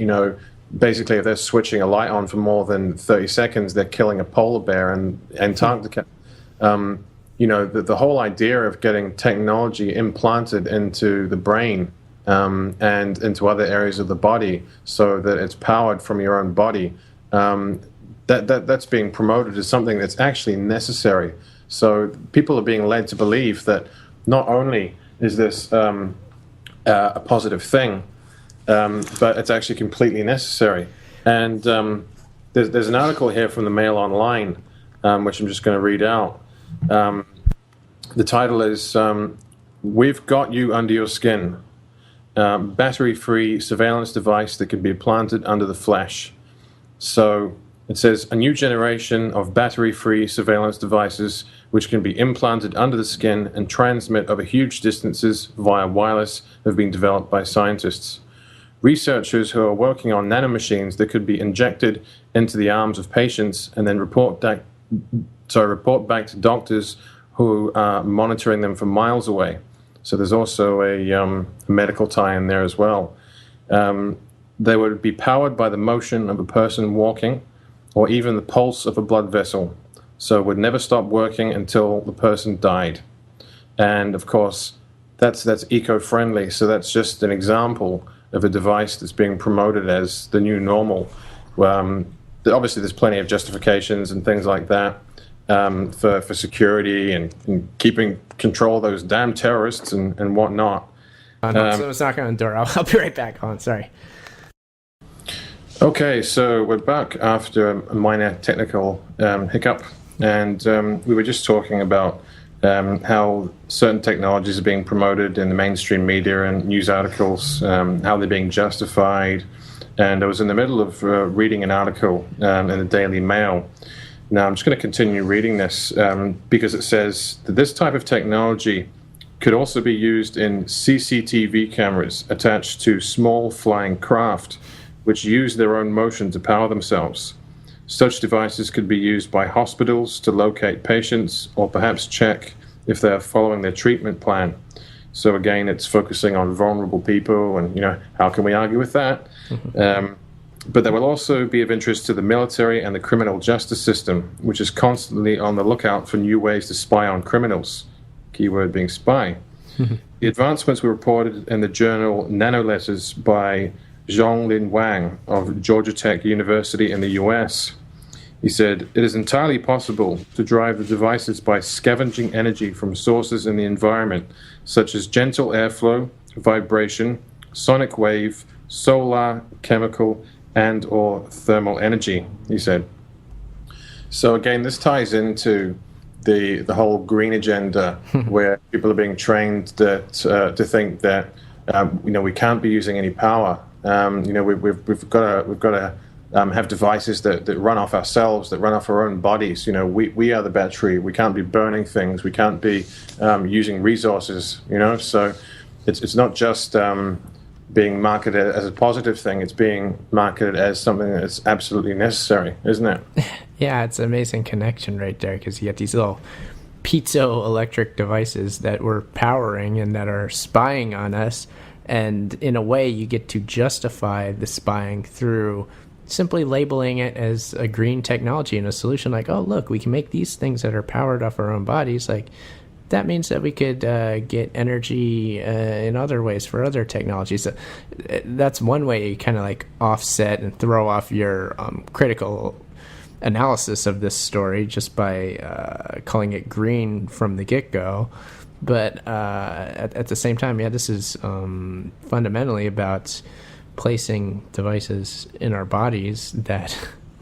basically if they're switching a light on for more than 30 seconds, they're killing a polar bear in Antarctica. The whole idea of getting technology implanted into the brain and into other areas of the body so that it's powered from your own body, that's being promoted as something that's actually necessary. So people are being led to believe that not only is this a positive thing, but it's actually completely necessary. And there's an article here from the Mail Online, which I'm just going to read out. The title is "We've Got You Under Your Skin," battery-free surveillance device that can be implanted under the flesh. So it says, a new generation of battery-free surveillance devices which can be implanted under the skin and transmit over huge distances via wireless have been developed by scientists. Researchers who are working on nanomachines that could be injected into the arms of patients and then report back to doctors who are monitoring them from miles away. So there's also a medical tie in there as well. They would be powered by the motion of a person walking or even the pulse of a blood vessel. So it would never stop working until the person died. And of course, that's eco-friendly. So that's just an example of a device that's being promoted as the new normal. Obviously, there's plenty of justifications and things like that for security and keeping control of those damn terrorists and whatnot. So it's not going to endure. I'll be right back. On, sorry. Okay, so we're back after a minor technical hiccup, and we were just talking about how certain technologies are being promoted in the mainstream media and news articles, how they're being justified. And I was in the middle of reading an article in the Daily Mail. Now, I'm just going to continue reading this because it says that this type of technology could also be used in CCTV cameras attached to small flying craft, which use their own motion to power themselves. Such devices could be used by hospitals to locate patients or perhaps check if they are following their treatment plan. So again, it's focusing on vulnerable people, and how can we argue with that? But they will also be of interest to the military and the criminal justice system, which is constantly on the lookout for new ways to spy on criminals. Keyword being spy. The advancements were reported in the journal Nanoletters by Zhonglin Wang of Georgia Tech University in the US. He said, it is entirely possible to drive the devices by scavenging energy from sources in the environment, such as gentle airflow, vibration, sonic wave, solar, chemical, and or thermal energy, he said. So again, this ties into the whole green agenda, where people are being trained that to think that we can't be using any power. We've got to have devices that run off ourselves, that run off our own bodies. We are the battery. We can't be burning things. We can't be using resources. So it's not just being marketed as a positive thing. It's being marketed as something that's absolutely necessary, isn't it? Yeah, it's an amazing connection right there, because you get these little piezoelectric devices that we're powering and that are spying on us. And in a way, you get to justify the spying through simply labeling it as a green technology and a solution. Like, oh, look, we can make these things that are powered off our own bodies. Like, that means that we could get energy in other ways for other technologies. So that's one way you kind of like offset and throw off your critical analysis of this story just by calling it green from the get-go. But at the same time, this is fundamentally about placing devices in our bodies that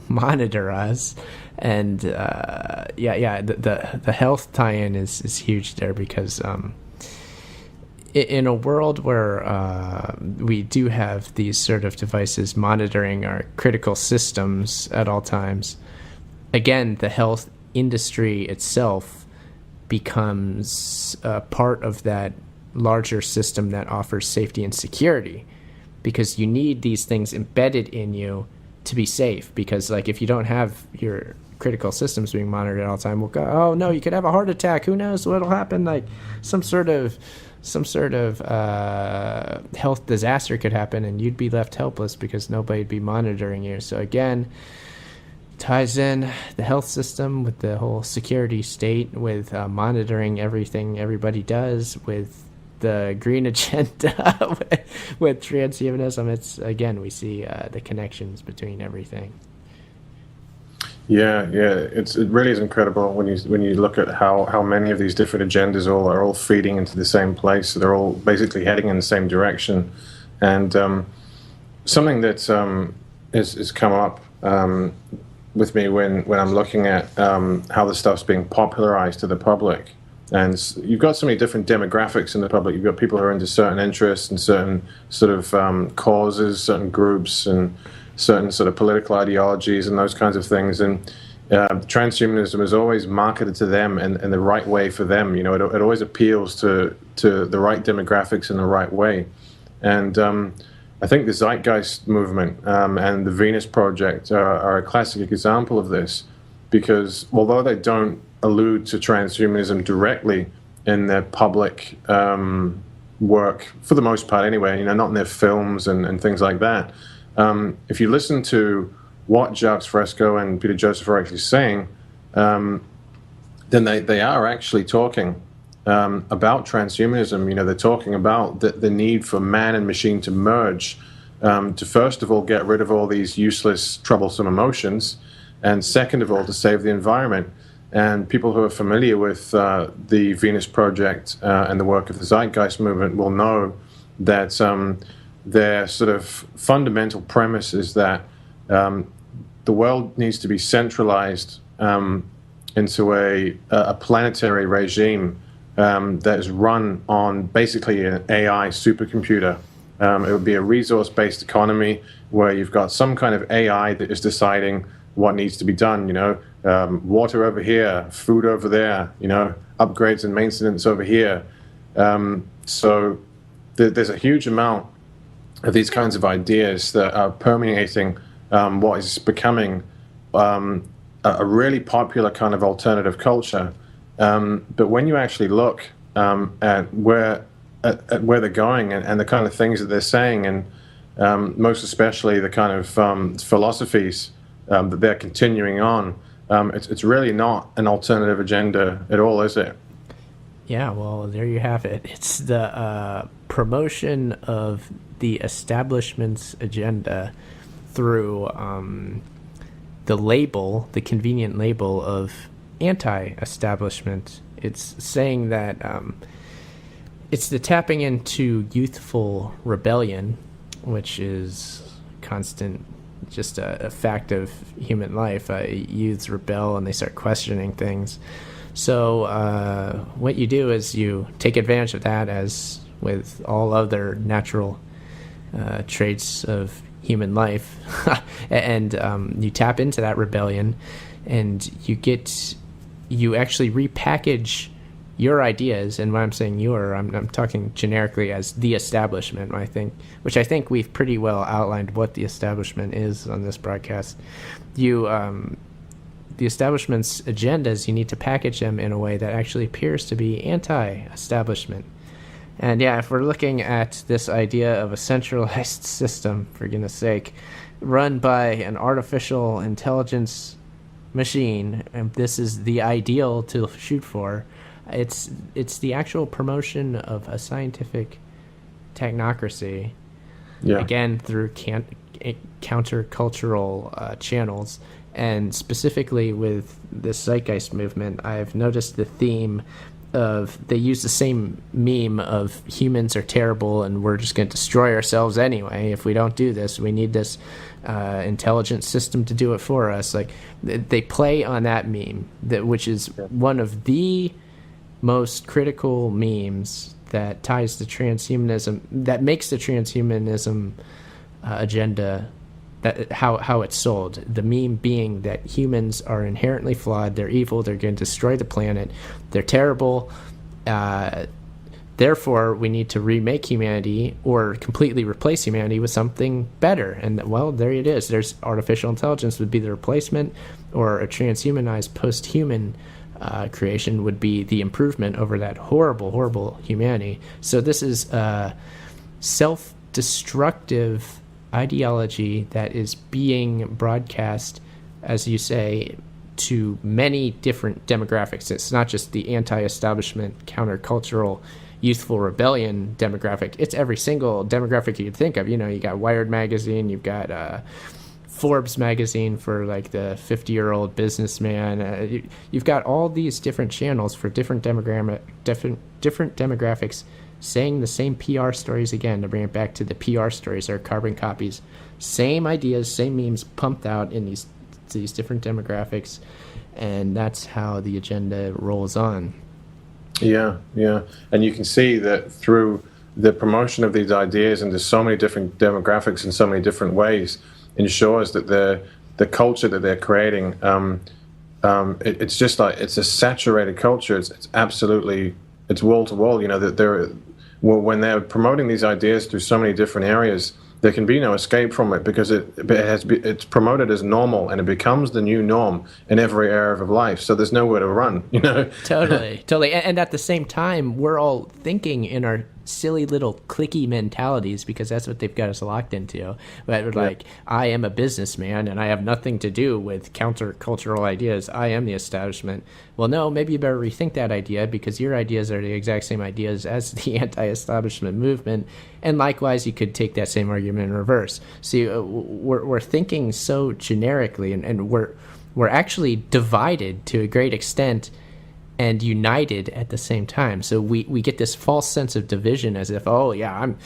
monitor us. And the health tie-in is huge there, because in a world where we do have these sort of devices monitoring our critical systems at all times, again, the health industry itself becomes part of that larger system that offers safety and security, because you need these things embedded in you to be safe. Because like if you don't have your critical systems being monitored all the time, we'll go, oh no, you could have a heart attack, who knows what'll happen, like some sort of health disaster could happen, and you'd be left helpless because nobody'd be monitoring you. So again, ties in the health system with the whole security state, with monitoring everything everybody does, with the green agenda, with transhumanism. It's, again, we see the connections between everything. Yeah, it really is incredible when you look at how many of these different agendas are all feeding into the same place. So they're all basically heading in the same direction. And something that has come up with me when I'm looking at how this stuff's being popularized to the public. And you've got so many different demographics in the public. You've got people who are into certain interests and certain sort of causes, certain groups, and certain sort of political ideologies and those kinds of things. And transhumanism is always marketed to them in the right way for them. You know, it always appeals to the right demographics in the right way. And I think the Zeitgeist movement and the Venus Project are a classic example of this, because although they don't allude to transhumanism directly in their public work, for the most part anyway, you know, not in their films and things like that, if you listen to what Jacques Fresco and Peter Joseph are actually saying, then they are actually talking about transhumanism. You know, they're talking about the need for man and machine to merge, to first of all get rid of all these useless, troublesome emotions, and second of all to save the environment. And people who are familiar with the Venus Project and the work of the Zeitgeist movement will know that their sort of fundamental premise is that the world needs to be centralized into a planetary regime that is run on basically an AI supercomputer. It would be a resource-based economy where you've got some kind of AI that is deciding what needs to be done, you know, water over here, food over there, you know, upgrades and maintenance over here. So there's a huge amount of these kinds of ideas that are permeating what is becoming a really popular kind of alternative culture. But when you actually look at where they're going and the kind of things that they're saying, and most especially the kind of philosophies that they're continuing on, it's really not an alternative agenda at all, is it? Yeah, well, there you have it. It's the promotion of the establishment's agenda through the convenient label of anti-establishment. It's saying that it's the tapping into youthful rebellion, which is constant, just a fact of human life. Youths rebel and they start questioning things. So what you do is you take advantage of that, as with all other natural traits of human life, and you tap into that rebellion, and you actually repackage your ideas. And when I'm saying I'm talking generically as the establishment, which I think we've pretty well outlined what the establishment is on this broadcast. The establishment's agendas, you need to package them in a way that actually appears to be anti-establishment. And yeah, if we're looking at this idea of a centralized system, for goodness sake, run by an artificial intelligence machine, and this is the ideal to shoot for, it's the actual promotion of a scientific technocracy, again, through countercultural channels. And specifically with this Zeitgeist movement, I've noticed the theme of, they use the same meme of humans are terrible and we're just going to destroy ourselves anyway. If we don't do this, we need this intelligent system to do it for us. Like, they play on that meme, which is one of the most critical memes that ties to transhumanism, that makes the transhumanism agenda, that how it's sold. The meme being that humans are inherently flawed, they're evil, they're going to destroy the planet, they're terrible, they're therefore we need to remake humanity or completely replace humanity with something better. And well, there it is. There's artificial intelligence would be the replacement, or a transhumanized post-human creation would be the improvement over that horrible humanity. So this is a self-destructive ideology that is being broadcast, as you say, to many different demographics. It's not just the anti-establishment, countercultural, youthful rebellion demographic. It's every single demographic you could think of. You know, you got Wired magazine, you've got Forbes magazine for like the 50-year-old businessman. You've got all these different channels for different demographics saying the same PR stories again, to bring it back to the PR stories or carbon copies. Same ideas, same memes pumped out in these different demographics, and that's how the agenda rolls on. Yeah. And you can see that through the promotion of these ideas into so many different demographics in so many different ways, ensures that the culture that they're creating, it's just like, it's a saturated culture. It's absolutely, it's wall to wall. You know, that when they're promoting these ideas through so many different areas, there can be no escape from it, because it's promoted as normal, and it becomes the new norm in every area of life. So there's nowhere to run, you know? Totally. And at the same time, we're all thinking in our silly little cliquey mentalities, because that's what they've got us locked into. But we're like, I am a businessman and I have nothing to do with countercultural ideas. I am the establishment. Well, no, maybe you better rethink that idea, because your ideas are the exact same ideas as the anti-establishment movement. And likewise, you could take that same argument in reverse. See, we're thinking so generically, and we're actually divided to a great extent and united at the same time. So we get this false sense of division, as if, oh yeah, I'm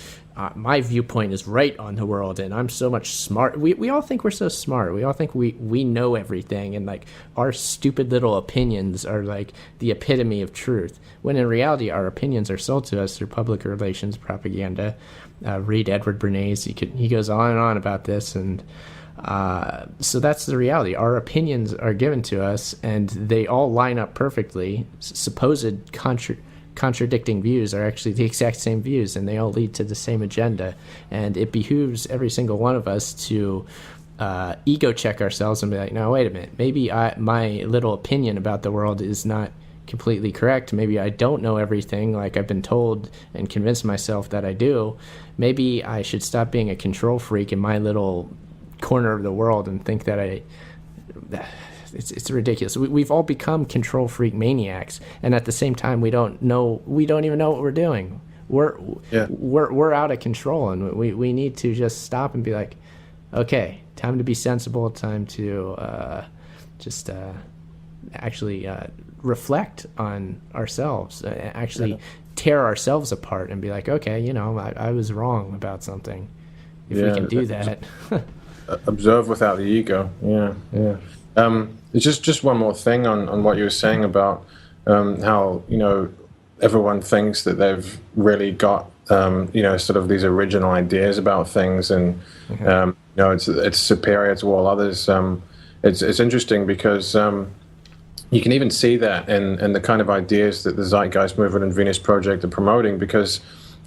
my viewpoint is right on the world, and I'm so much smart. We all think we're so smart. We all think we know everything, and like our stupid little opinions are like the epitome of truth. When in reality, our opinions are sold to us through public relations propaganda. Read Edward Bernays. He goes on and on about this, and so that's the reality. Our opinions are given to us, and they all line up perfectly. Supposed contradicting views are actually the exact same views, and they all lead to the same agenda. And it behooves every single one of us to ego check ourselves and be like, no, wait a minute, maybe my little opinion about the world is not completely correct. Maybe I don't know everything like I've been told and convinced myself that I do. Maybe I should stop being a control freak in my little corner of the world and think that it's ridiculous. We've all become control freak maniacs, and at the same time we don't even know what we're doing. We're out of control, and we need to just stop and be like, okay, time to be sensible, time to actually reflect on ourselves, tear ourselves apart and be like, okay, you know, I was wrong about something. If we can do that. Observe without the ego. It's just one more thing on what you were saying about how, you know, everyone thinks that they've really got you know, sort of these original ideas about things, and you know, it's superior to all others. It's interesting because you can even see that in the kind of ideas that the Zeitgeist Movement and Venus Project are promoting, because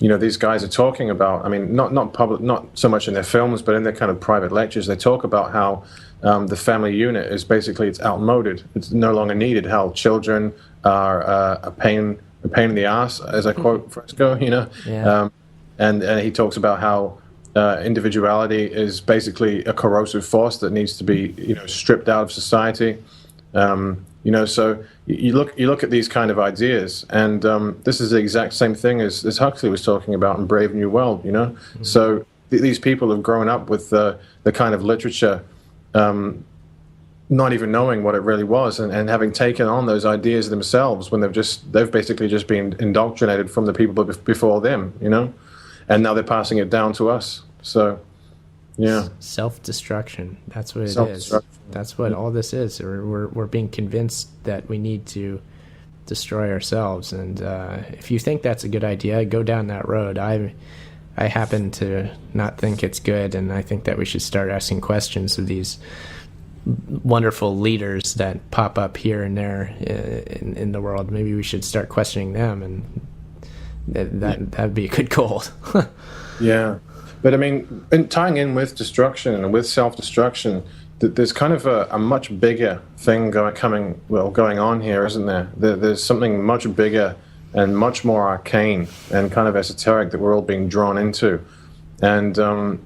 you know, these guys are talking about, I mean, not public, not so much in their films, but in their kind of private lectures, they talk about how the family unit is basically, it's outmoded. It's no longer needed. How children are a pain in the ass, as I quote Fresco, you know. Yeah. And he talks about how individuality is basically a corrosive force that needs to be, you know, stripped out of society. You know, so you look at these kind of ideas, and this is the exact same thing as Huxley was talking about in Brave New World. You know, mm-hmm. So these people have grown up with the kind of literature, not even knowing what it really was, and having taken on those ideas themselves when they've basically just been indoctrinated from the people before them. You know, and now they're passing it down to us. So. Yeah. Self-destruction. That's what it is. That's what all this is. We're being convinced that we need to destroy ourselves. And if you think that's a good idea, go down that road. I happen to not think it's good, and I think that we should start asking questions of these wonderful leaders that pop up here and there in the world. Maybe we should start questioning them and That'd be a good goal. Yeah, but I mean, tying in with destruction and with self-destruction, there's kind of a much bigger thing going on here, isn't there? There's something much bigger and much more arcane and kind of esoteric that we're all being drawn into. And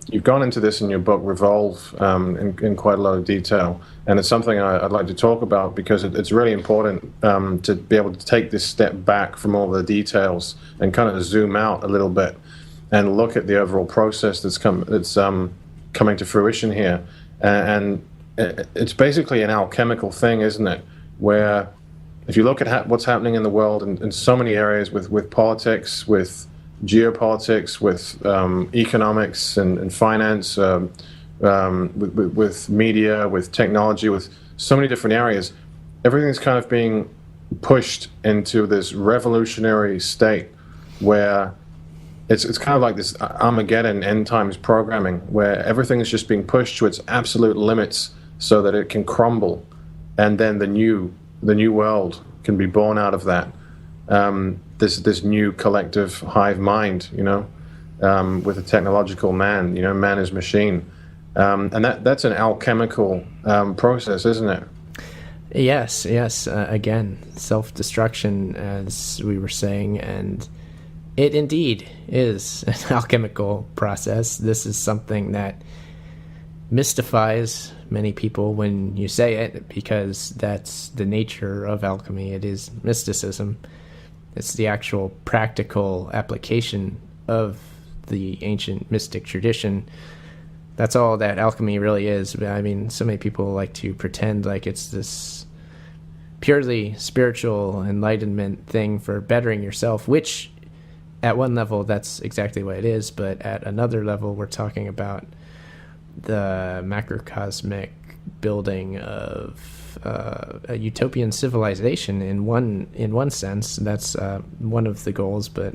you've gone into this in your book, Revolve, in quite a lot of detail. And it's something I'd like to talk about because it's really important to be able to take this step back from all the details and kind of zoom out a little bit and look at the overall process that's coming to fruition here. And it's basically an alchemical thing, isn't it? Where if you look at what's happening in the world in so many areas with politics, with geopolitics, with economics and finance, with media, with technology, with so many different areas, everything's kind of being pushed into this revolutionary state where it's kind of like this Armageddon end times programming where everything is just being pushed to its absolute limits so that it can crumble, and then the new world can be born out of that. This new collective hive mind, with a technological man, man is machine, and that's an alchemical process, isn't it? Yes. Again, self-destruction, as we were saying, and it indeed is an alchemical process. This is something that mystifies many people when you say it, because that's the nature of alchemy. It is mysticism. It's the actual practical application of the ancient mystic tradition. That's all that alchemy really is. I mean, so many people like to pretend like it's this purely spiritual enlightenment thing for bettering yourself, which at one level that's exactly what it is, but at another level we're talking about the macrocosmic building of a utopian civilization in one sense. That's one of the goals, but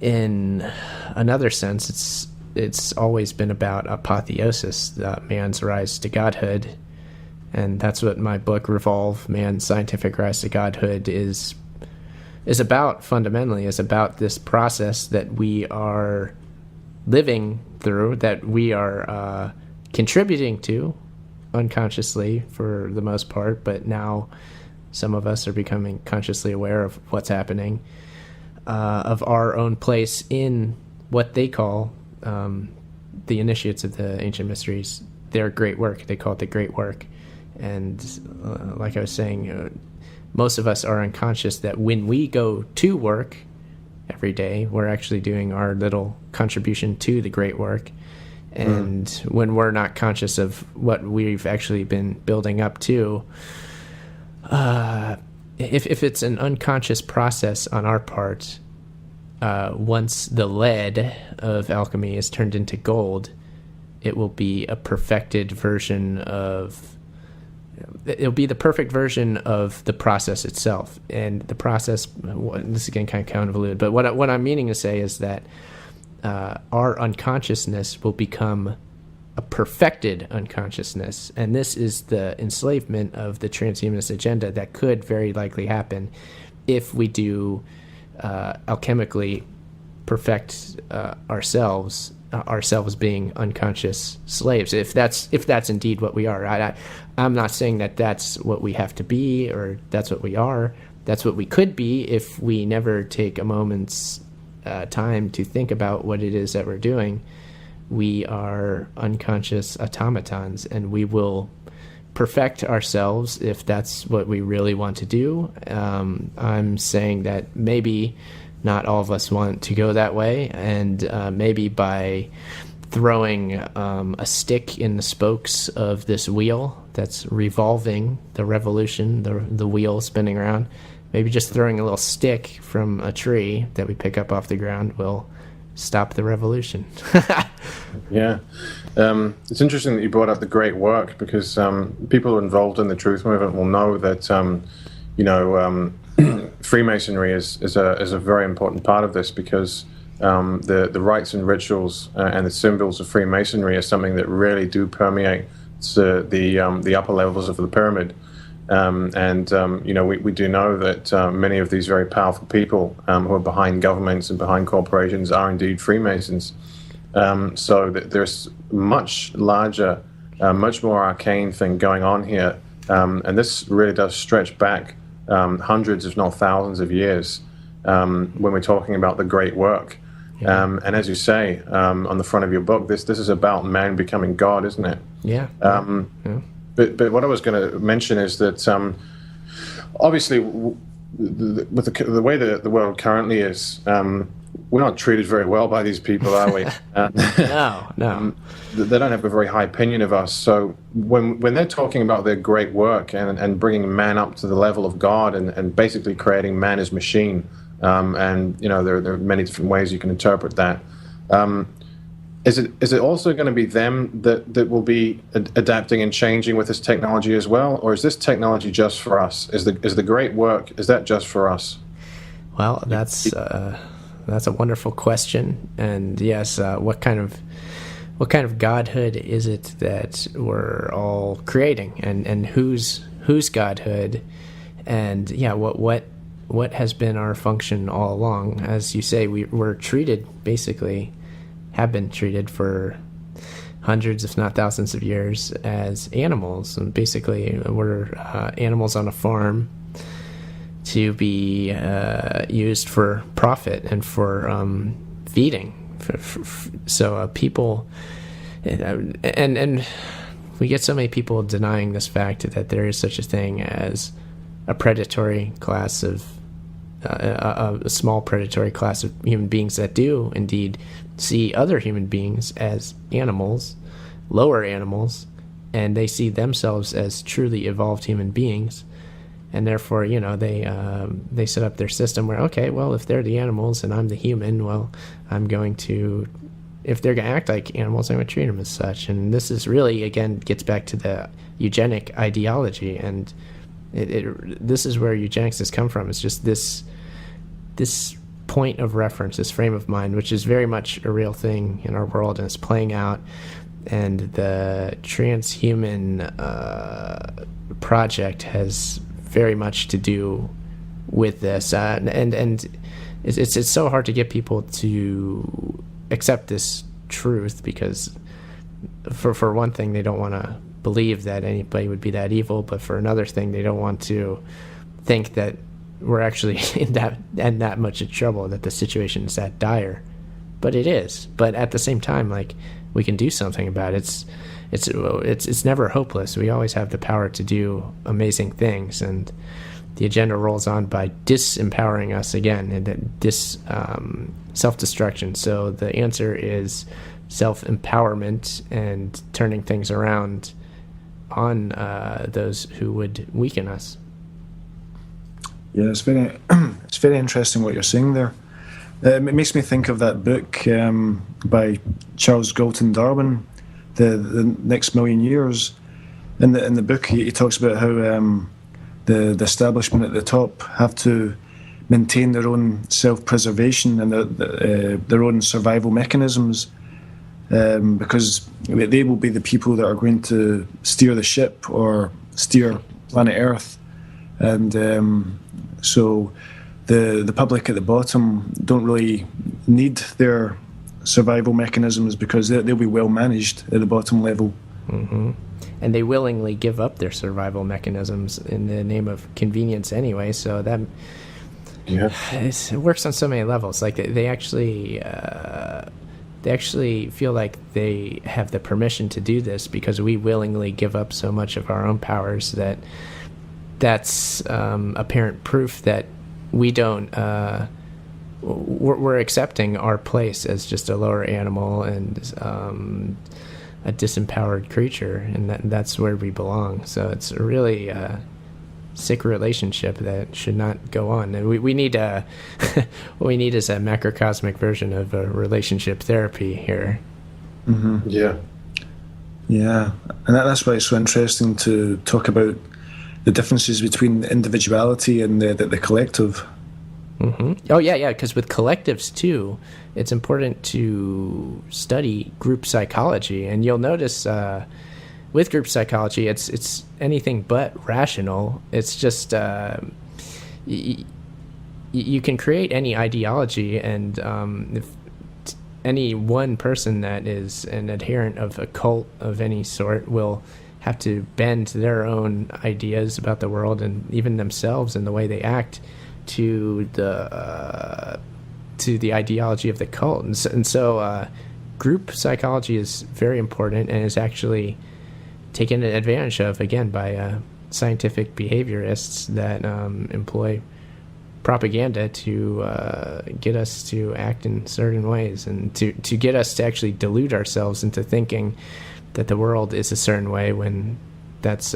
in another sense it's always been about apotheosis, man's rise to godhood. And that's what my book Revolve, Man's Scientific Rise to Godhood is about. Fundamentally is about this process that we are living through, that we are contributing to unconsciously for the most part, but now some of us are becoming consciously aware of what's happening, of our own place in what they call the initiates of the ancient mysteries, their great work. They call it the great work. And like I was saying, most of us are unconscious that when we go to work every day, we're actually doing our little contribution to the great work. And when we're not conscious of what we've actually been building up to, if it's an unconscious process on our part, once the lead of alchemy is turned into gold, it will be a perfected version of... It'll be the perfect version of the process itself. And the process, this is again kind of convoluted, but what I'm meaning to say is that our unconsciousness will become a perfected unconsciousness. And this is the enslavement of the transhumanist agenda that could very likely happen if we do alchemically perfect ourselves being unconscious slaves, if that's indeed what we are. I'm not saying that that's what we have to be or that's what we are. That's what we could be if we never take a moment's time to think about what it is that we're doing. We are unconscious automatons, and we will perfect ourselves if that's what we really want to do. I'm saying that maybe not all of us want to go that way, and maybe by throwing a stick in the spokes of this wheel that's revolving, the revolution, the wheel spinning around, maybe just throwing a little stick from a tree that we pick up off the ground will stop the revolution. Yeah. It's interesting that you brought up the great work, because people involved in the truth movement will know that Freemasonry is a very important part of this, because the rites and rituals and the symbols of Freemasonry are something that really do permeate the upper levels of the pyramid. We do know that many of these very powerful people who are behind governments and behind corporations are indeed Freemasons. So that there's much larger, much more arcane thing going on here. And this really does stretch back hundreds, if not thousands of years when we're talking about the great work. Yeah. And as you say on the front of your book, this is about man becoming God, isn't it? Yeah. But what I was going to mention is that obviously with the way that the world currently is, we're not treated very well by these people, are we? No. They don't have a very high opinion of us. So when they're talking about their great work and bringing man up to the level of God and basically creating man as machine, there are many different ways you can interpret that. Is it also going to be them that will be adapting and changing with this technology as well, or is this technology just for us? Is the great work, is that just for us? Well, that's a wonderful question, and yes, what kind of godhood is it that we're all creating, and whose godhood, and what has been our function all along? As you say, we're treated basically. Have been treated for hundreds, if not thousands of years as animals. And basically, we're animals on a farm to be used for profit and for feeding. So people, and we get so many people denying this fact that there is such a thing as a predatory class of a small predatory class of human beings that do indeed see other human beings as animals, lower animals, and they see themselves as truly evolved human beings, and therefore, they set up their system where, okay, well, if they're the animals and I'm the human, well, if they're going to act like animals, I'm going to treat them as such. And this is really, again, gets back to the eugenic ideology, and this is where eugenics has come from. It's just this point of reference, this frame of mind, which is very much a real thing in our world, and it's playing out. And the transhuman project has very much to do with this, and it's so hard to get people to accept this truth, because for one thing, they don't want to believe that anybody would be that evil, but for another thing, they don't want to think that we're actually in that much of trouble, that the situation is that dire. But it is. But at the same time, like, we can do something about it. It's never hopeless. We always have the power to do amazing things, and the agenda rolls on by disempowering us again, and self-destruction. So the answer is self-empowerment and turning things around on those who would weaken us. Yeah, it's very interesting what you're saying there. It makes me think of that book by Charles Galton Darwin, the Next Million Years. In the book, he talks about how the establishment at the top have to maintain their own self-preservation and their own survival mechanisms, because they will be the people that are going to steer the ship or steer planet Earth. And so the public at the bottom don't really need their survival mechanisms, because they'll be well managed at the bottom level. Mm-hmm. And they willingly give up their survival mechanisms in the name of convenience anyway, so that it works on so many levels. Like, they actually feel like they have the permission to do this because we willingly give up so much of our own powers that's apparent proof that we don't we're accepting our place as just a lower animal and a disempowered creature, and that's where we belong. So it's a really sick relationship that should not go on, and we need what we need is a macrocosmic version of a relationship therapy here. Mm-hmm. Yeah, and that's why it's so interesting to talk about the differences between individuality and the collective. Mm-hmm. Oh, yeah, because with collectives, too, it's important to study group psychology. And you'll notice with group psychology, it's anything but rational. It's just you can create any ideology, and if any one person that is an adherent of a cult of any sort will have to bend their own ideas about the world and even themselves and the way they act to the ideology of the cult. And so group psychology is very important and is actually taken advantage of, again, by scientific behaviorists that employ propaganda to get us to act in certain ways, and to get us to actually delude ourselves into thinking that the world is a certain way, when that's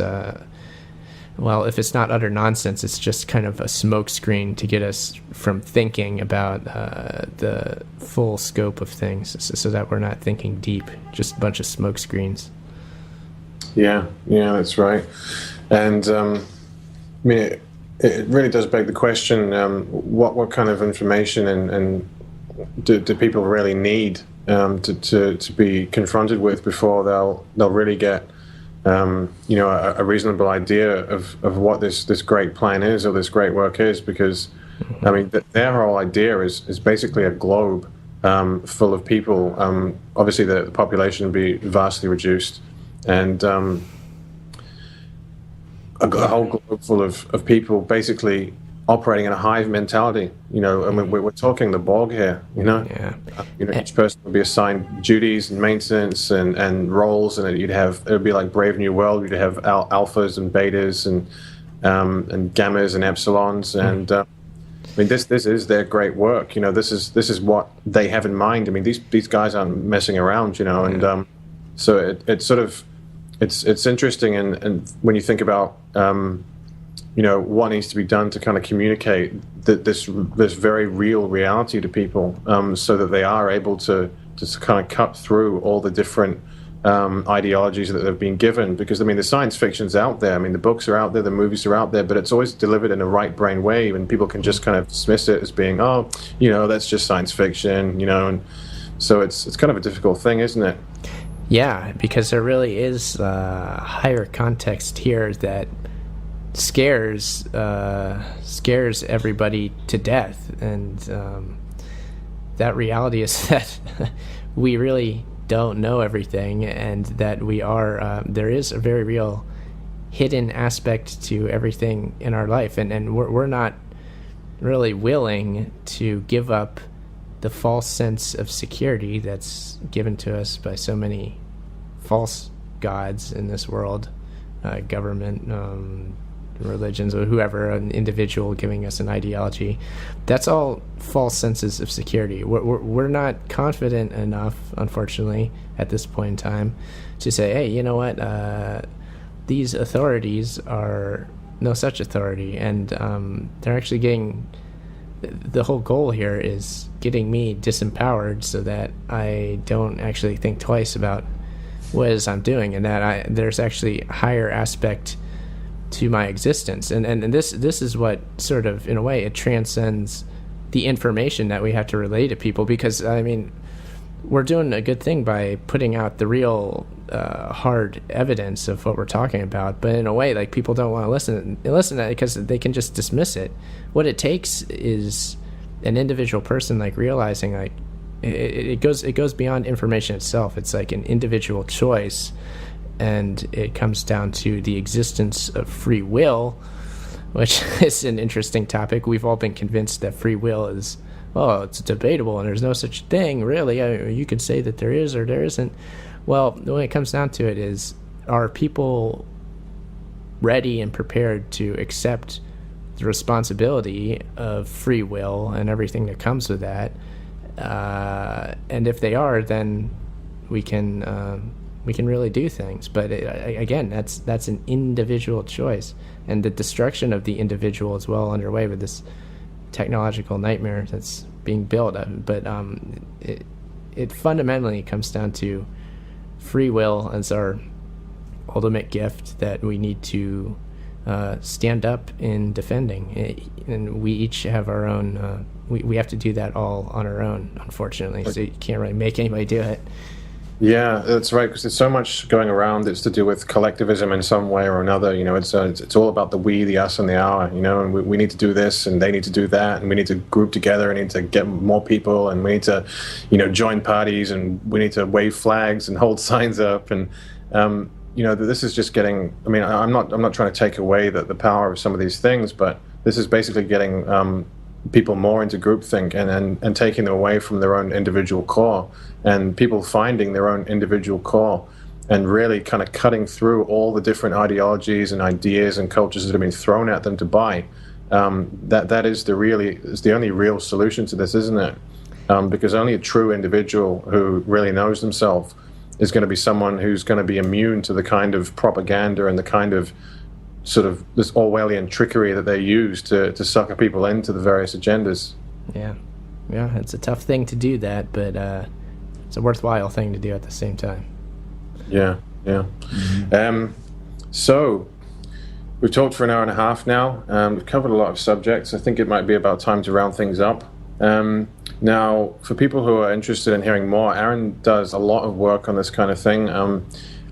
well, if it's not utter nonsense, it's just kind of a smokescreen to get us from thinking about the full scope of things, so that we're not thinking deep, just a bunch of smokescreens. Yeah, that's right. And I mean, it really does beg the question: what kind of information and do people really need to be confronted with before they'll really get a reasonable idea of what this great plan is, or this great work is? Because I mean, their whole idea is basically a globe full of people. Obviously, the population would be vastly reduced, and a whole globe full of people basically operating in a hive mentality. And we're talking the Borg here. Each person would be assigned duties and maintenance and roles, and it would be like Brave New World. You'd have alphas and betas and gammas and epsilons, and I mean, this is their great work. This is what they have in mind. I mean, these guys aren't messing around. And so it's sort of it's interesting, and when you think about what needs to be done to kind of communicate this very real reality to people, so that they are able to kind of cut through all the different ideologies that they've been given. Because I mean, the science fiction's out there. I mean, the books are out there, the movies are out there, but it's always delivered in a right brain way, and people can just kind of dismiss it as being, that's just science fiction, and so it's kind of a difficult thing, isn't it? Yeah, because there really is a higher context here that scares everybody to death, and that reality is that we really don't know everything, and that we are there is a very real hidden aspect to everything in our life, and we're not really willing to give up the false sense of security that's given to us by so many false gods in this world, government, religions, or whoever, an individual giving us an ideology. That's all false senses of security. We're not confident enough, unfortunately, at this point in time, to say, hey, you know what, these authorities are no such authority, and they're actually getting, the whole goal here is getting me disempowered so that I don't actually think twice about what it is I'm doing, and that there's actually a higher aspect to my existence, and this is what sort of, in a way, it transcends the information that we have to relay to people, because I mean, we're doing a good thing by putting out the real hard evidence of what we're talking about, but in a way, like, people don't want to listen to it because they can just dismiss it. What it takes is an individual person, like, realizing, like, it goes beyond information itself. It's like an individual choice, and it comes down to the existence of free will, which is an interesting topic. We've all been convinced that free will is, it's debatable and there's no such thing, really. You could say that there is or there isn't. Well, when it comes down to it, is, are people ready and prepared to accept the responsibility of free will and everything that comes with that? And if they are, then we can really do things. But again, that's an individual choice, and the destruction of the individual is well underway with this technological nightmare that's being built. But it fundamentally comes down to free will as our ultimate gift that we need to stand up in defending. And we each have our own. We have to do that all on our own, unfortunately. So you can't really make anybody do it. Yeah, that's right. Because there's so much going around that's to do with collectivism in some way or another. It's all about the we, the us, and the our. And we need to do this, and they need to do that, and we need to group together, and need to get more people, and we need to, join parties, and we need to wave flags and hold signs up, and this is just getting. I mean, I'm not trying to take away the power of some of these things, but this is basically getting people more into groupthink and taking them away from their own individual core, and people finding their own individual core and really kind of cutting through all the different ideologies and ideas and cultures that have been thrown at them to buy. That is the only real solution to this, isn't it? Because only a true individual who really knows themselves is going to be someone who's going to be immune to the kind of propaganda and the kind of sort of this Orwellian trickery that they use to sucker people into the various agendas. Yeah, it's a tough thing to do that, but it's a worthwhile thing to do at the same time. Yeah. So we've talked for an hour and a half now. We've covered a lot of subjects. I think it might be about time to round things up. Now, for people who are interested in hearing more, Aaron does a lot of work on this kind of thing.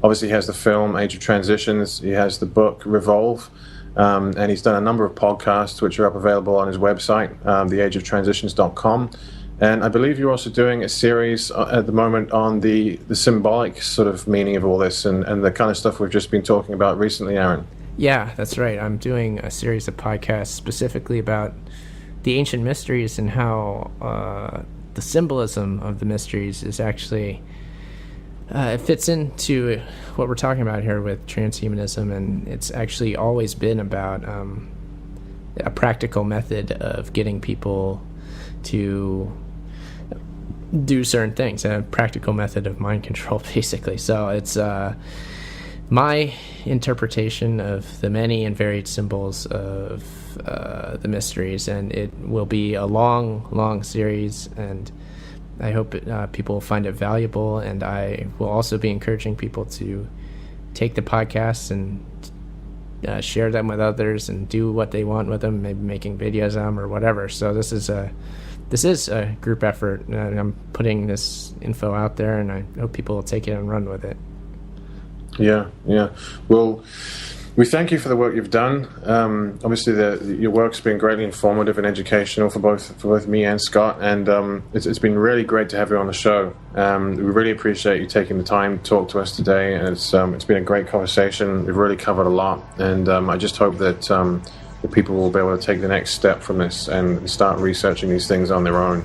Obviously, he has the film Age of Transitions. He has the book Revolve, and he's done a number of podcasts which are available on his website, theageoftransitions.com. And I believe you're also doing a series at the moment on the symbolic sort of meaning of all this and the kind of stuff we've just been talking about recently, Aaron. Yeah, that's right. I'm doing a series of podcasts specifically about the ancient mysteries and how the symbolism of the mysteries is actually... it fits into what we're talking about here with transhumanism, and it's actually always been about a practical method of getting people to do certain things, a practical method of mind control, basically. So it's my interpretation of the many and varied symbols of the mysteries, and it will be a long series, and I hope people will find it valuable, and I will also be encouraging people to take the podcasts and share them with others and do what they want with them, maybe making videos on them or whatever. So this is a group effort, and I'm putting this info out there, and I hope people will take it and run with it. Yeah. Well, we thank you for the work you've done. Obviously, your work's been greatly informative and educational for both me and Scott, and it's been really great to have you on the show. We really appreciate you taking the time to talk to us today, and it's been a great conversation. We've really covered a lot, and I just hope that the people will be able to take the next step from this and start researching these things on their own.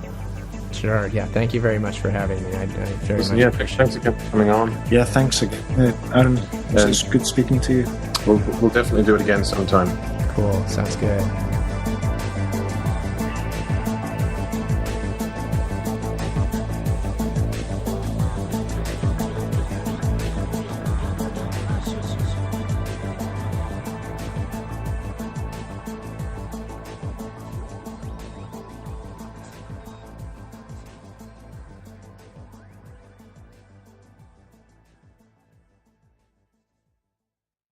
Sure. Yeah. Thank you very much for having me. I very much. Yeah. Thanks again for coming on. Yeah. Thanks again, Aaron. It's good speaking to you. We'll definitely do it again sometime. Cool. Sounds good.